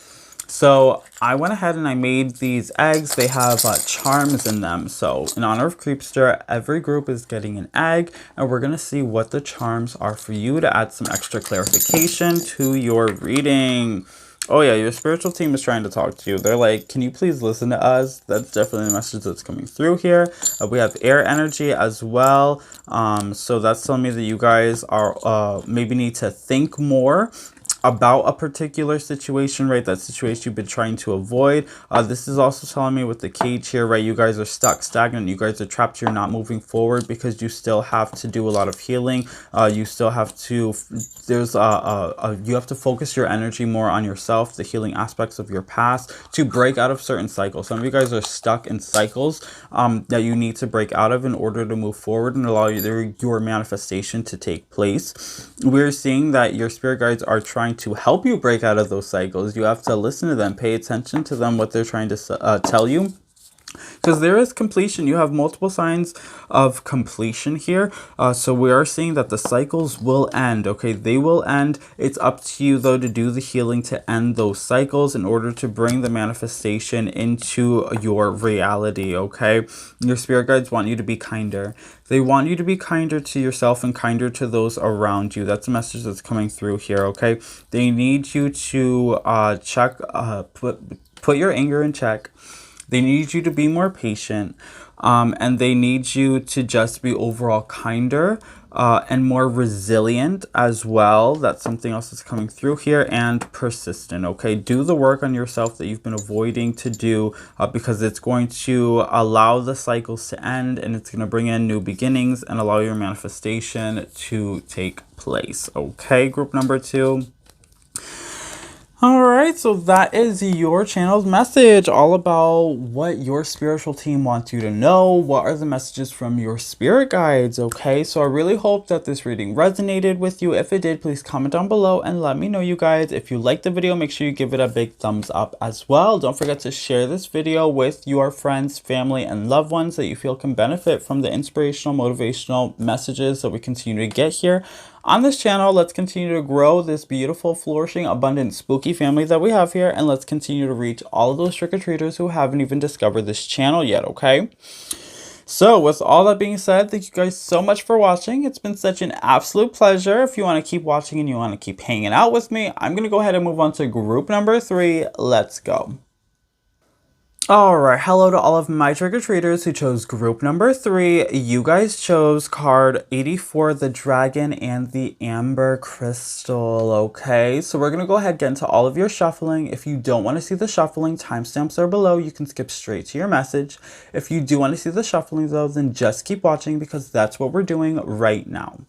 so I went ahead and I made these eggs. They have charms in them. So in honor of Creepster, every group is getting an egg, and we're gonna see what the charms are for you to add some extra clarification to your reading. Oh yeah, your spiritual team is trying to talk to you. They're like, can you please listen to us? That's definitely the message that's coming through here. We have air energy as well. So that's telling me that you guys are maybe need to think more about a particular situation, right? That situation you've been trying to avoid. This is also telling me with the cage here, right? You guys are stuck, stagnant. You guys are trapped. You're not moving forward because you still have to do a lot of healing. You still have to, you have to focus your energy more on yourself, the healing aspects of your past to break out of certain cycles. Some of you guys are stuck in cycles that you need to break out of in order to move forward and allow your manifestation to take place. We're seeing that your spirit guides are trying to help you break out of those cycles. You have to listen to them, pay attention to them, what they're trying to tell you. Because there is completion. You have multiple signs of completion here. So we are seeing that the cycles will end. Okay, they will end. It's up to you, though, to do the healing to end those cycles in order to bring the manifestation into your reality. Okay, your spirit guides want you to be kinder. They want you to be kinder to yourself and kinder to those around you. That's a message that's coming through here. Okay, they need you to put your anger in check. They need you to be more patient, and they need you to just be overall kinder and more resilient as well. That's something else that's coming through here, and persistent, okay? Do the work on yourself that you've been avoiding to do because it's going to allow the cycles to end, and it's going to bring in new beginnings and allow your manifestation to take place, okay? Group number 2. Alright, so that is your channel's message, all about what your spiritual team wants you to know. What are the messages from your spirit guides, okay? So I really hope that this reading resonated with you. If it did, please comment down below and let me know, you guys. If you liked the video, make sure you give it a big thumbs up as well. Don't forget to share this video with your friends, family, and loved ones that you feel can benefit from the inspirational, motivational messages that we continue to get here on this channel. Let's continue to grow this beautiful, flourishing, abundant, spooky family that we have here, and let's continue to reach all of those trick-or-treaters who haven't even discovered this channel yet, okay? So with all that being said, thank you guys so much for watching. It's been such an absolute pleasure. If you want to keep watching and you want to keep hanging out with me, I'm going to go ahead and move on to group number 3. Let's go. Alright, hello to all of my trick-or-treaters who chose group number 3. You guys chose card 84, the dragon and the amber crystal, okay? So we're going to go ahead and get into all of your shuffling. If you don't want to see the shuffling, timestamps are below. You can skip straight to your message. If you do want to see the shuffling though, then just keep watching because that's what we're doing right now.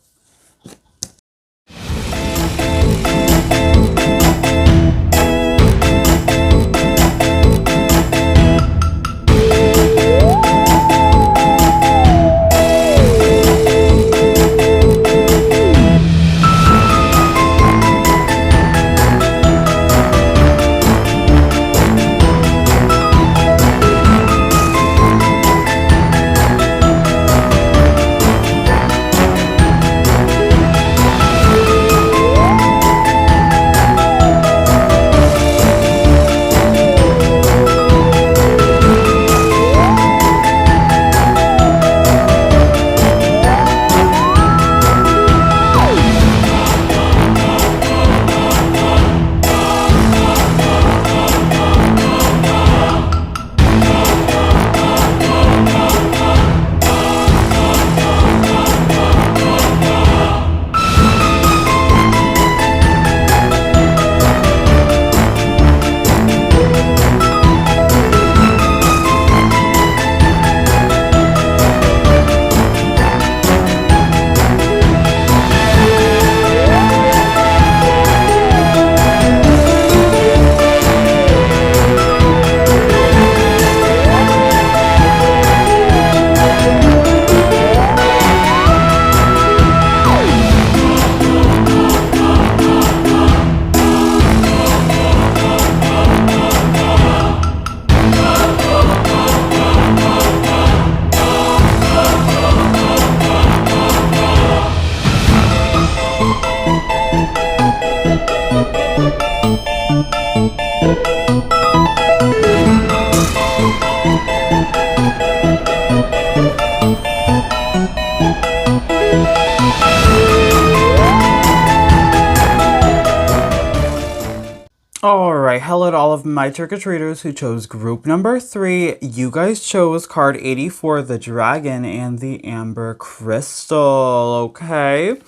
hello to all of my trick-or-treaters who chose group number 3. You guys chose card 84, the Dragon and the Amber Crystal, okay?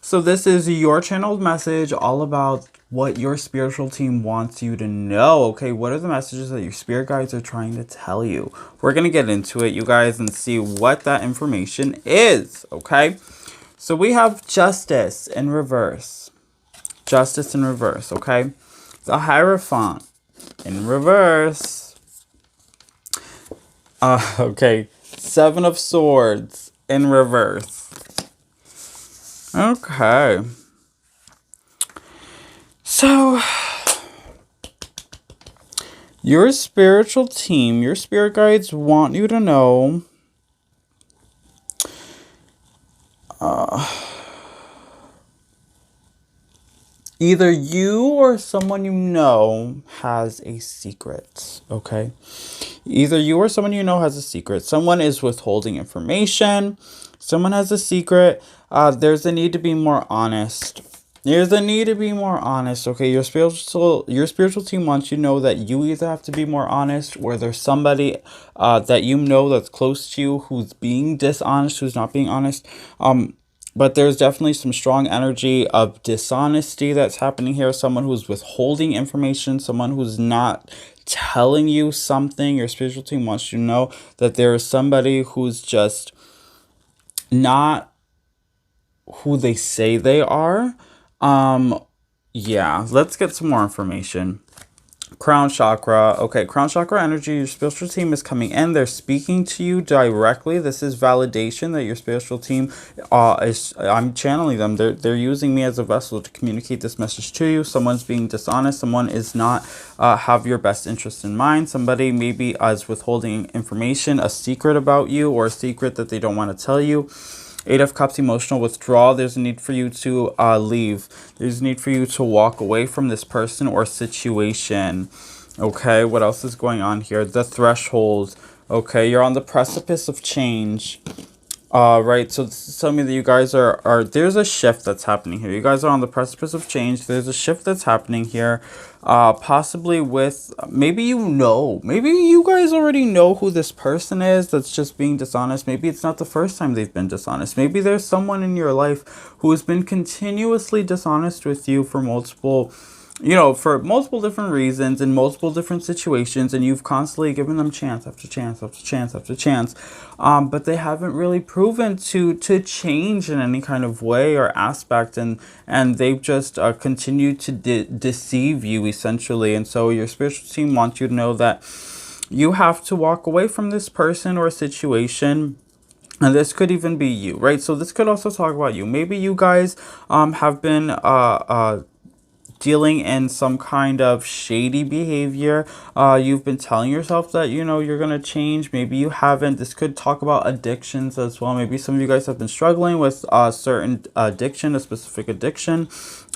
So this is your channeled message all about what your spiritual team wants you to know, okay? What are the messages that your spirit guides are trying to tell you? We're going to get into it, you guys, and see what that information is, okay? So we have Justice in reverse. Justice in reverse, okay? The Hierophant in reverse. Okay. 7 of Swords in reverse. Okay. So, your spiritual team, your spirit guides want you to know either you or someone you know has a secret, okay? Either you or someone you know has a secret. Someone is withholding information. Someone has a secret. There's a need to be more honest. There's a need to be more honest, okay? Your spiritual team wants you to know that you either have to be more honest or there's somebody that you know that's close to you who's being dishonest, who's not being honest. But there's definitely some strong energy of dishonesty that's happening here. Someone who's withholding information, someone who's not telling you something. Your spiritual team wants you to know that there is somebody who's just not who they say they are. Yeah, let's get some more information. Crown chakra. Okay, crown chakra energy. Your spiritual team is coming in. They're speaking to you directly. This is validation that your spiritual team I'm channeling them. They're using me as a vessel to communicate this message to you. Someone's being dishonest. Someone is not have your best interest in mind. Somebody maybe is withholding information, a secret about you, or a secret that they don't want to tell you. 8 of Cups, emotional withdrawal. There's a need for you to leave. There's a need for you to walk away from this person or situation. Okay, what else is going on here? The threshold. Okay, you're on the precipice of change. Right, so this is telling me that you guys are there's a shift that's happening here. You guys are on the precipice of change. There's a shift that's happening here. Possibly with, maybe you guys already know who this person is that's just being dishonest. Maybe it's not the first time they've been dishonest. Maybe there's someone in your life who has been continuously dishonest with you for multiple different reasons in multiple different situations, and you've constantly given them chance after chance after chance after chance, but they haven't really proven to change in any kind of way or aspect, and they've just continued to deceive you essentially. And so your spiritual team wants you to know that you have to walk away from this person or situation. And this could even be you, right? So this could also talk about you. Maybe you guys have been dealing in some kind of shady behavior. You've been telling yourself that, you're going to change. Maybe you haven't. This could talk about addictions as well. Maybe some of you guys have been struggling with a certain addiction, a specific addiction.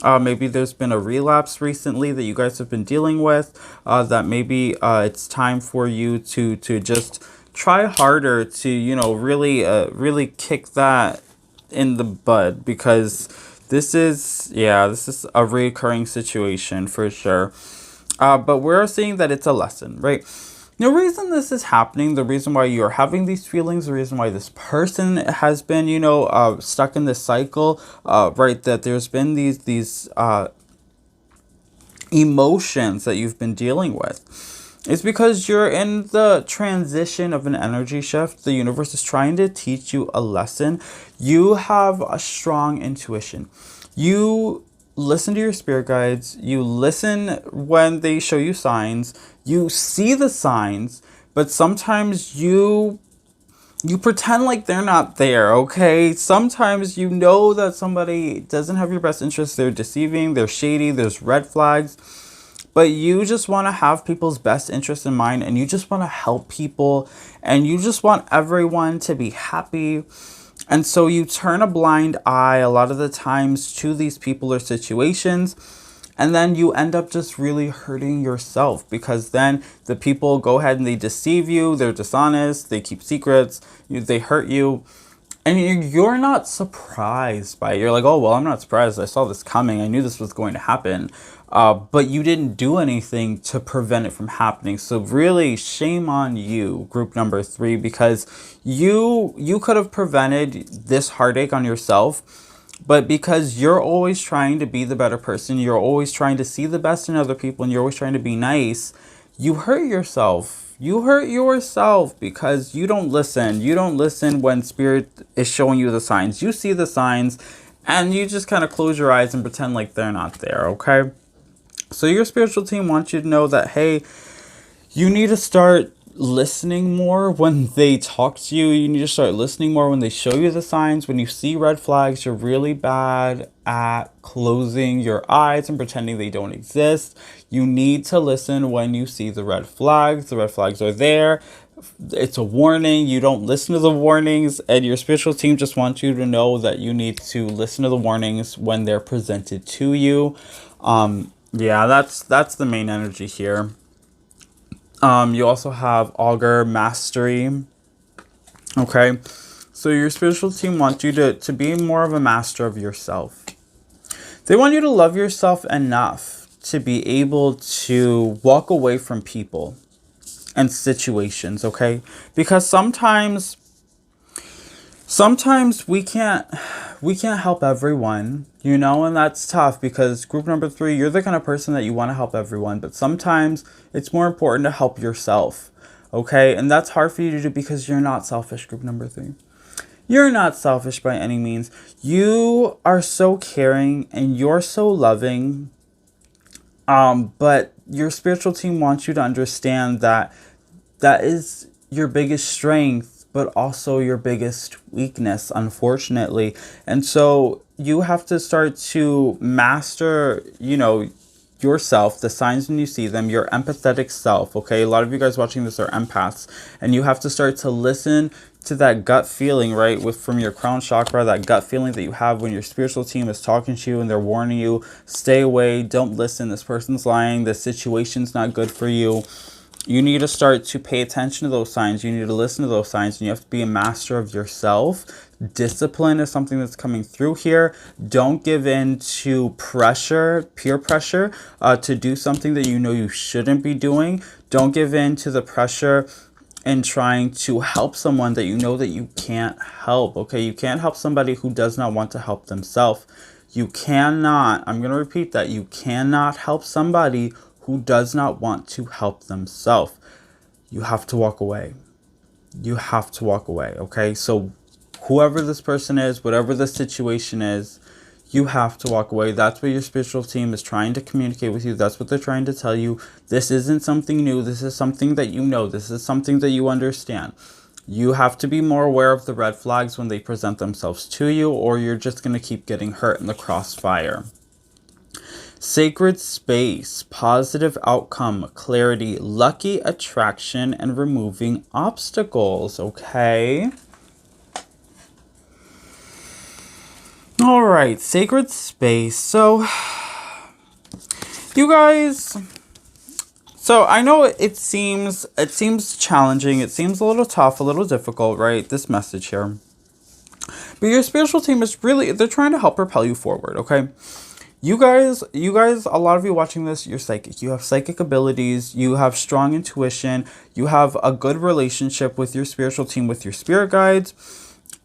Maybe there's been a relapse recently that you guys have been dealing with, that maybe it's time for you to just try harder to, really kick that in the bud, because this is a recurring situation for sure. But we're seeing that it's a lesson, right? The reason this is happening, the reason why you're having these feelings, the reason why this person has been, stuck in this cycle, right? That there's been these emotions that you've been dealing with. It's because you're in the transition of an energy shift. The universe is trying to teach you a lesson. You have a strong intuition. You listen to your spirit guides. You listen when they show you signs. You see the signs, but sometimes you pretend like they're not there, okay? Sometimes you know that somebody doesn't have your best interest. They're deceiving, they're shady, there's red flags. But you just want to have people's best interest in mind, and you just want to help people, and you just want everyone to be happy. And so you turn a blind eye a lot of the times to these people or situations, and then you end up just really hurting yourself, because then the people go ahead and they deceive you, they're dishonest, they keep secrets, they hurt you. And you're not surprised by it. You're like, oh, well, I'm not surprised. I saw this coming. I knew this was going to happen. but you didn't do anything to prevent it from happening. So really, shame on you, group number 3, because you could have prevented this heartache on yourself. But because you're always trying to be the better person, you're always trying to see the best in other people, and you're always trying to be nice, you hurt yourself. You hurt yourself because you don't listen. You don't listen when spirit is showing you the signs. You see the signs and you just kind of close your eyes and pretend like they're not there, okay? So your spiritual team wants you to know that, hey, you need to start listening more when they talk to you. You need to start listening more when they show you the signs. When you see red flags, you're really bad at closing your eyes and pretending they don't exist. You need to listen when you see the red flags. The red flags are there. It's a warning. You don't listen to the warnings, and your spiritual team just wants you to know that you need to listen to the warnings when they're presented to you. Yeah, that's the main energy here. You also have Augur Mastery. Okay, so your spiritual team wants you to be more of a master of yourself. They want you to love yourself enough to be able to walk away from people and situations, okay? Because sometimes we can't help everyone, you know, and that's tough because group number 3, you're the kind of person that you want to help everyone, but sometimes it's more important to help yourself, okay? And that's hard for you to do because you're not selfish, group number 3. You're not selfish by any means. You are so caring and you're so loving, but your spiritual team wants you to understand that that is your biggest strength, but also your biggest weakness, unfortunately. And so you have to start to master, you know, yourself, the signs when you see them, your empathetic self, okay? A lot of you guys watching this are empaths, and you have to start to listen to that gut feeling, right? From your crown chakra, that gut feeling that you have when your spiritual team is talking to you and they're warning you, stay away, don't listen, this person's lying, this situation's not good for you. You need to start to pay attention to those signs. You need to listen to those signs, and you have to be a master of yourself. Discipline is something that's coming through here. Don't give in to pressure, peer pressure, to do something that you know you shouldn't be doing. Don't give in to the pressure in trying to help someone that you know that you can't help, okay? You can't help somebody who does not want to help themselves. You cannot, I'm going to repeat that, you cannot help somebody who does not want to help themselves. You have to walk away. You have to walk away, okay? So whoever this person is, whatever the situation is, you have to walk away. That's what your spiritual team is trying to communicate with you. That's what they're trying to tell you. This isn't something new. This is something that you know. This is something that you understand. You have to be more aware of the red flags when they present themselves to you, or you're just going to keep getting hurt in the crossfire. Sacred space, positive outcome, clarity, lucky attraction, and removing obstacles, okay? All right, sacred space. So, you guys, so I know it seems challenging. It seems a little tough, a little difficult, right? This message here. But your spiritual team is really, they're trying to help propel you forward, okay? You guys, a lot of you watching this, you're psychic. You have psychic abilities. You have strong intuition. You have a good relationship with your spiritual team, with your spirit guides.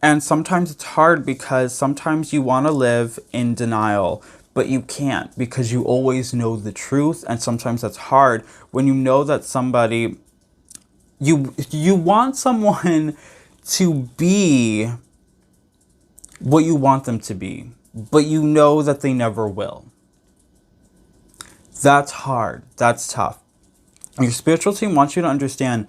And sometimes it's hard because sometimes you want to live in denial, but you can't because you always know the truth. And sometimes that's hard when you know that somebody, you want someone to be what you want them to be, but you know that they never will. That's hard. That's tough. Your spiritual team wants you to understand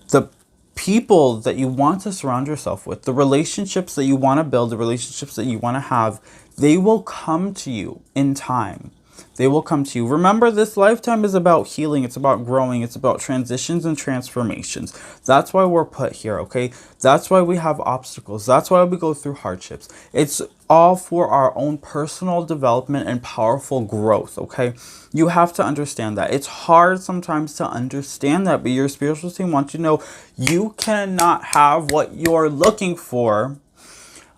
the people that you want to surround yourself with, the relationships that you want to build, the relationships that you want to have, they will come to you in time. They will come to you. Remember, this lifetime is about healing. It's about growing. It's about transitions and transformations. That's why we're put here, okay? That's why we have obstacles. That's why we go through hardships. It's all for our own personal development and powerful growth, okay? You have to understand that. It's hard sometimes to understand that, but your spiritual team wants you to know you cannot have what you're looking for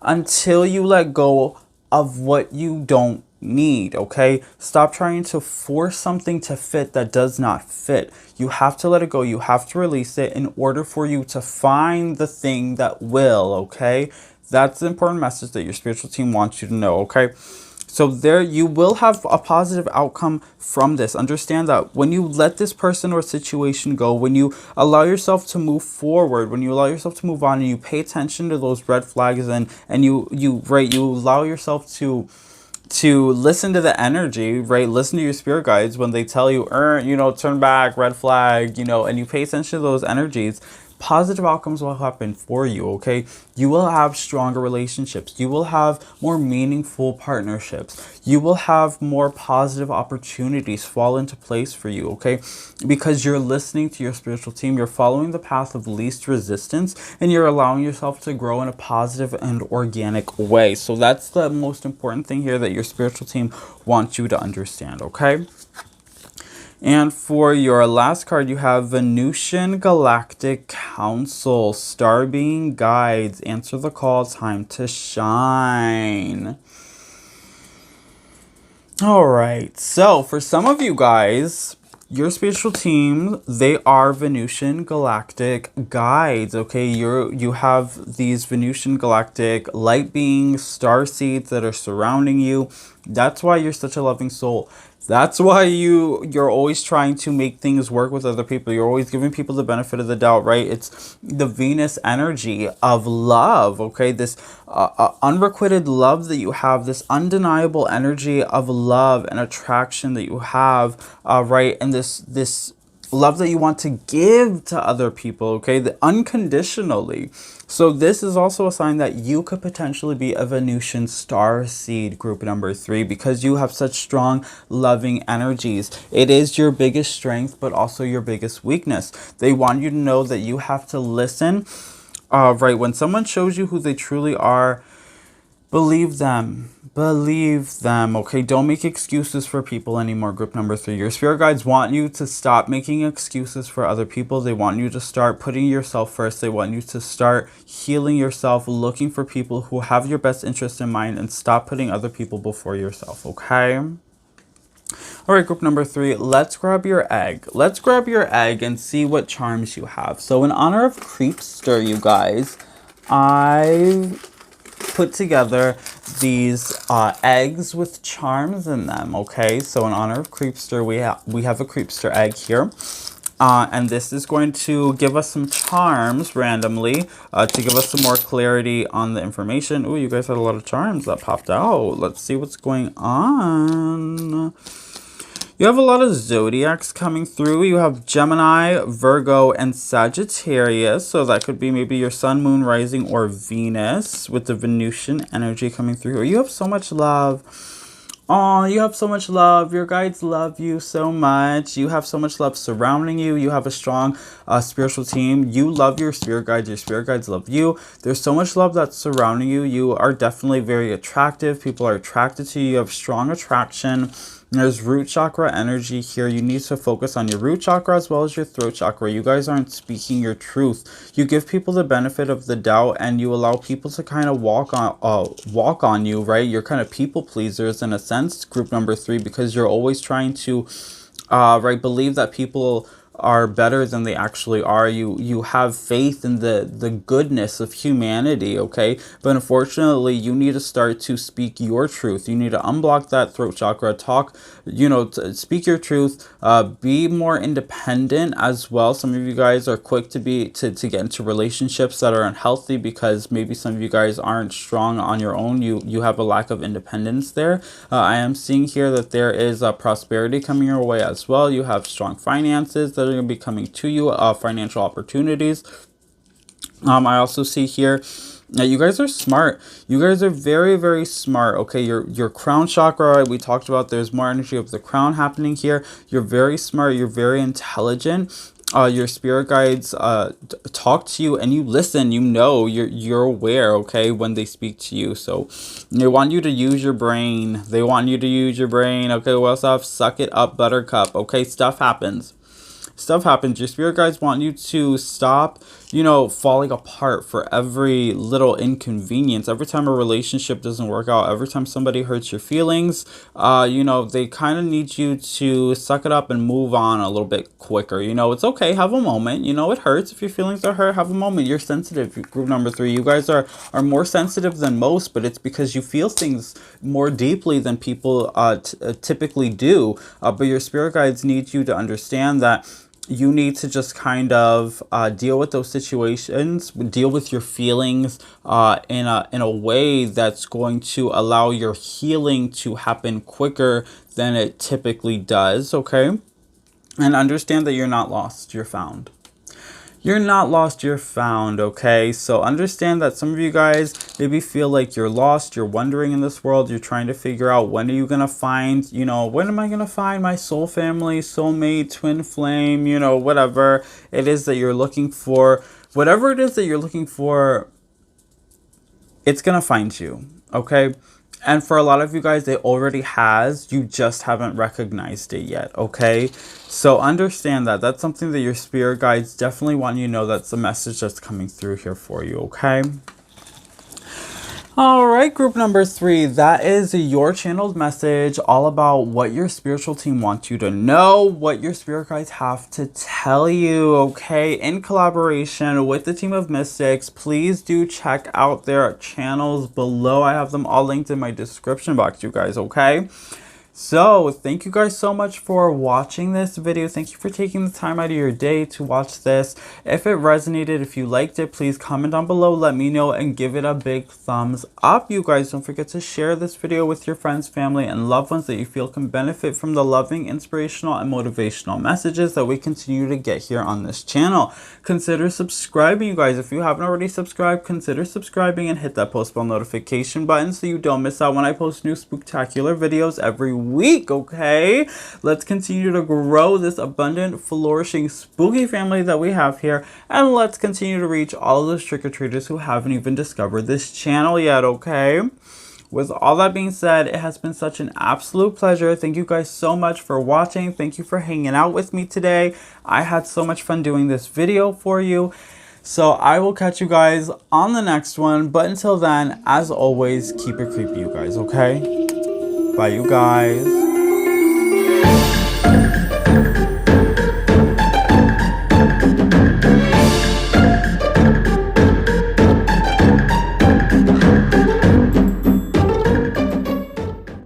until you let go of what you don't need, okay? Stop trying to force something to fit that does not fit. You have to let it go. You have to release it in order for you to find the thing that will, okay? That's the important message that your spiritual team wants you to know, okay? So there, you will have a positive outcome from this. Understand that when you let this person or situation go, when you allow yourself to move forward, when you allow yourself to move on, and you pay attention to those red flags, and you allow yourself to listen to the energy, right? Listen to your spirit guides when they tell you, turn back, red flag, and you pay attention to those energies. Positive outcomes will happen for you, okay? You will have stronger relationships. You will have more meaningful partnerships. You will have more positive opportunities fall into place for you, okay? Because you're listening to your spiritual team. You're following the path of least resistance, and you're allowing yourself to grow in a positive and organic way. So that's the most important thing here that your spiritual team wants you to understand, okay? And for your last card, you have Venusian Galactic Council, Star Being Guides, answer the call, time to shine. All right, so for some of you guys, your spiritual team, they are Venusian Galactic Guides, okay? You have these Venusian Galactic light beings, star seeds that are surrounding you. That's why you're such a loving soul. That's why you're always trying to make things work with other people. You're always giving people the benefit of the doubt, right? It's the Venus energy of love, okay? This unrequited love that you have, this undeniable energy of love and attraction that you have, right? And this love that you want to give to other people, okay? Unconditionally. So this is also a sign that you could potentially be a Venusian star seed, group number 3, because you have such strong, loving energies. It is your biggest strength, but also your biggest weakness. They want you to know that you have to listen, right? When someone shows you who they truly are, believe them. Believe them, okay? Don't make excuses for people anymore, group number 3. Your spirit guides want you to stop making excuses for other people. They want you to start putting yourself first. They want you to start healing yourself, looking for people who have your best interest in mind, and stop putting other people before yourself, okay? All right, group number 3, let's grab your egg. Let's grab your egg and see what charms you have. So in honor of Creepster, you guys, I put together these eggs with charms in them, okay? So in honor of Creepster, we have a Creepster egg here. And this is going to give us some charms randomly to give us some more clarity on the information. Oh, you guys had a lot of charms that popped out. Let's see what's going on. You have a lot of zodiacs coming through. You have Gemini, Virgo, and Sagittarius. So that could be maybe your sun, moon, rising, or Venus with the Venusian energy coming through. You have so much love. Oh, you have so much love. Your guides love you so much. You have so much love surrounding you. You have a strong spiritual team. You love your spirit guides. Your spirit guides love you. There's so much love that's surrounding you. You are definitely very attractive. People are attracted to you. You have strong attraction. There's root chakra energy here. You need to focus on your root chakra as well as your throat chakra. You guys aren't speaking your truth. You give people the benefit of the doubt, and you allow people to kind of walk on you, right? You're kind of people pleasers in a sense, group number 3, because you're always trying to believe that people are better than they actually are. You have faith in the goodness of humanity, okay? But unfortunately, you need to start to speak your truth. You need to unblock that throat chakra, talk, speak your truth, be more independent as well. Some of you guys are quick to get into relationships that are unhealthy because maybe some of you guys aren't strong on your own. You have a lack of independence there. I am seeing here that there is prosperity coming your way as well. You have strong finances that are going to be coming to you, financial opportunities. I also see here that you guys are smart. You guys are very, very smart. Okay, your crown chakra, we talked about, there's more energy of the crown happening here. You're very smart. You're very intelligent. Your spirit guides talk to you, and you listen. You're aware, okay, when they speak to you. So they want you to use your brain. They want you to use your brain. Okay, what's up? Suck it up, buttercup. Okay, stuff happens. stuff happens. Your spirit guides want you to stop, you know, falling apart for every little inconvenience. Every time a relationship doesn't work out, every time somebody hurts your feelings, you know, they kind of need you to suck it up and move on a little bit quicker. You know, it's okay, have a moment. You know, it hurts if your feelings are hurt, have a moment. You're sensitive. Group number 3, you guys are more sensitive than most, but it's because you feel things more deeply than people typically do. But your spirit guides need you to understand that you need to just kind of deal with those situations, deal with your feelings in a way that's going to allow your healing to happen quicker than it typically does, okay? And understand that you're not lost, you're found. You're not lost, you're found, okay? So understand that some of you guys maybe feel like you're lost, you're wandering in this world, you're trying to figure out when are you going to find, you know, when am I going to find my soul family, soulmate, twin flame, you know, whatever it is that you're looking for. Whatever it is that you're looking for, it's going to find you, okay? And for a lot of you guys, it already has. You just haven't recognized it yet, okay? So understand that. That's something that your spirit guides definitely want you to know. That's the message that's coming through here for you, okay? All right, group number 3, that is your channeled message all about what your spiritual team wants you to know, what your spirit guides have to tell you, okay? In collaboration with the team of mystics, please do check out their channels below. I have them all linked in my description box, you guys, okay? So thank you guys so much for watching this video. Thank you for taking the time out of your day to watch this. If it resonated, if you liked it, please comment down below, let me know, and give it a big thumbs up. You guys, don't forget to share this video with your friends, family, and loved ones that you feel can benefit from the loving, inspirational, and motivational messages that we continue to get here on this channel. Consider subscribing, you guys. If you haven't already subscribed, consider subscribing and hit that post bell notification button so you don't miss out when I post new spooktacular videos every week, okay? Let's continue to grow this abundant, flourishing, spooky family that we have here, and let's continue to reach all of those trick-or-treaters who haven't even discovered this channel yet, okay? With all that being said, it has been such an absolute pleasure. Thank you guys so much for watching. Thank you for hanging out with me today. I had so much fun doing this video for you. So I will catch you guys on the next one. But until then, as always, keep it creepy, you guys, okay? Bye, you guys.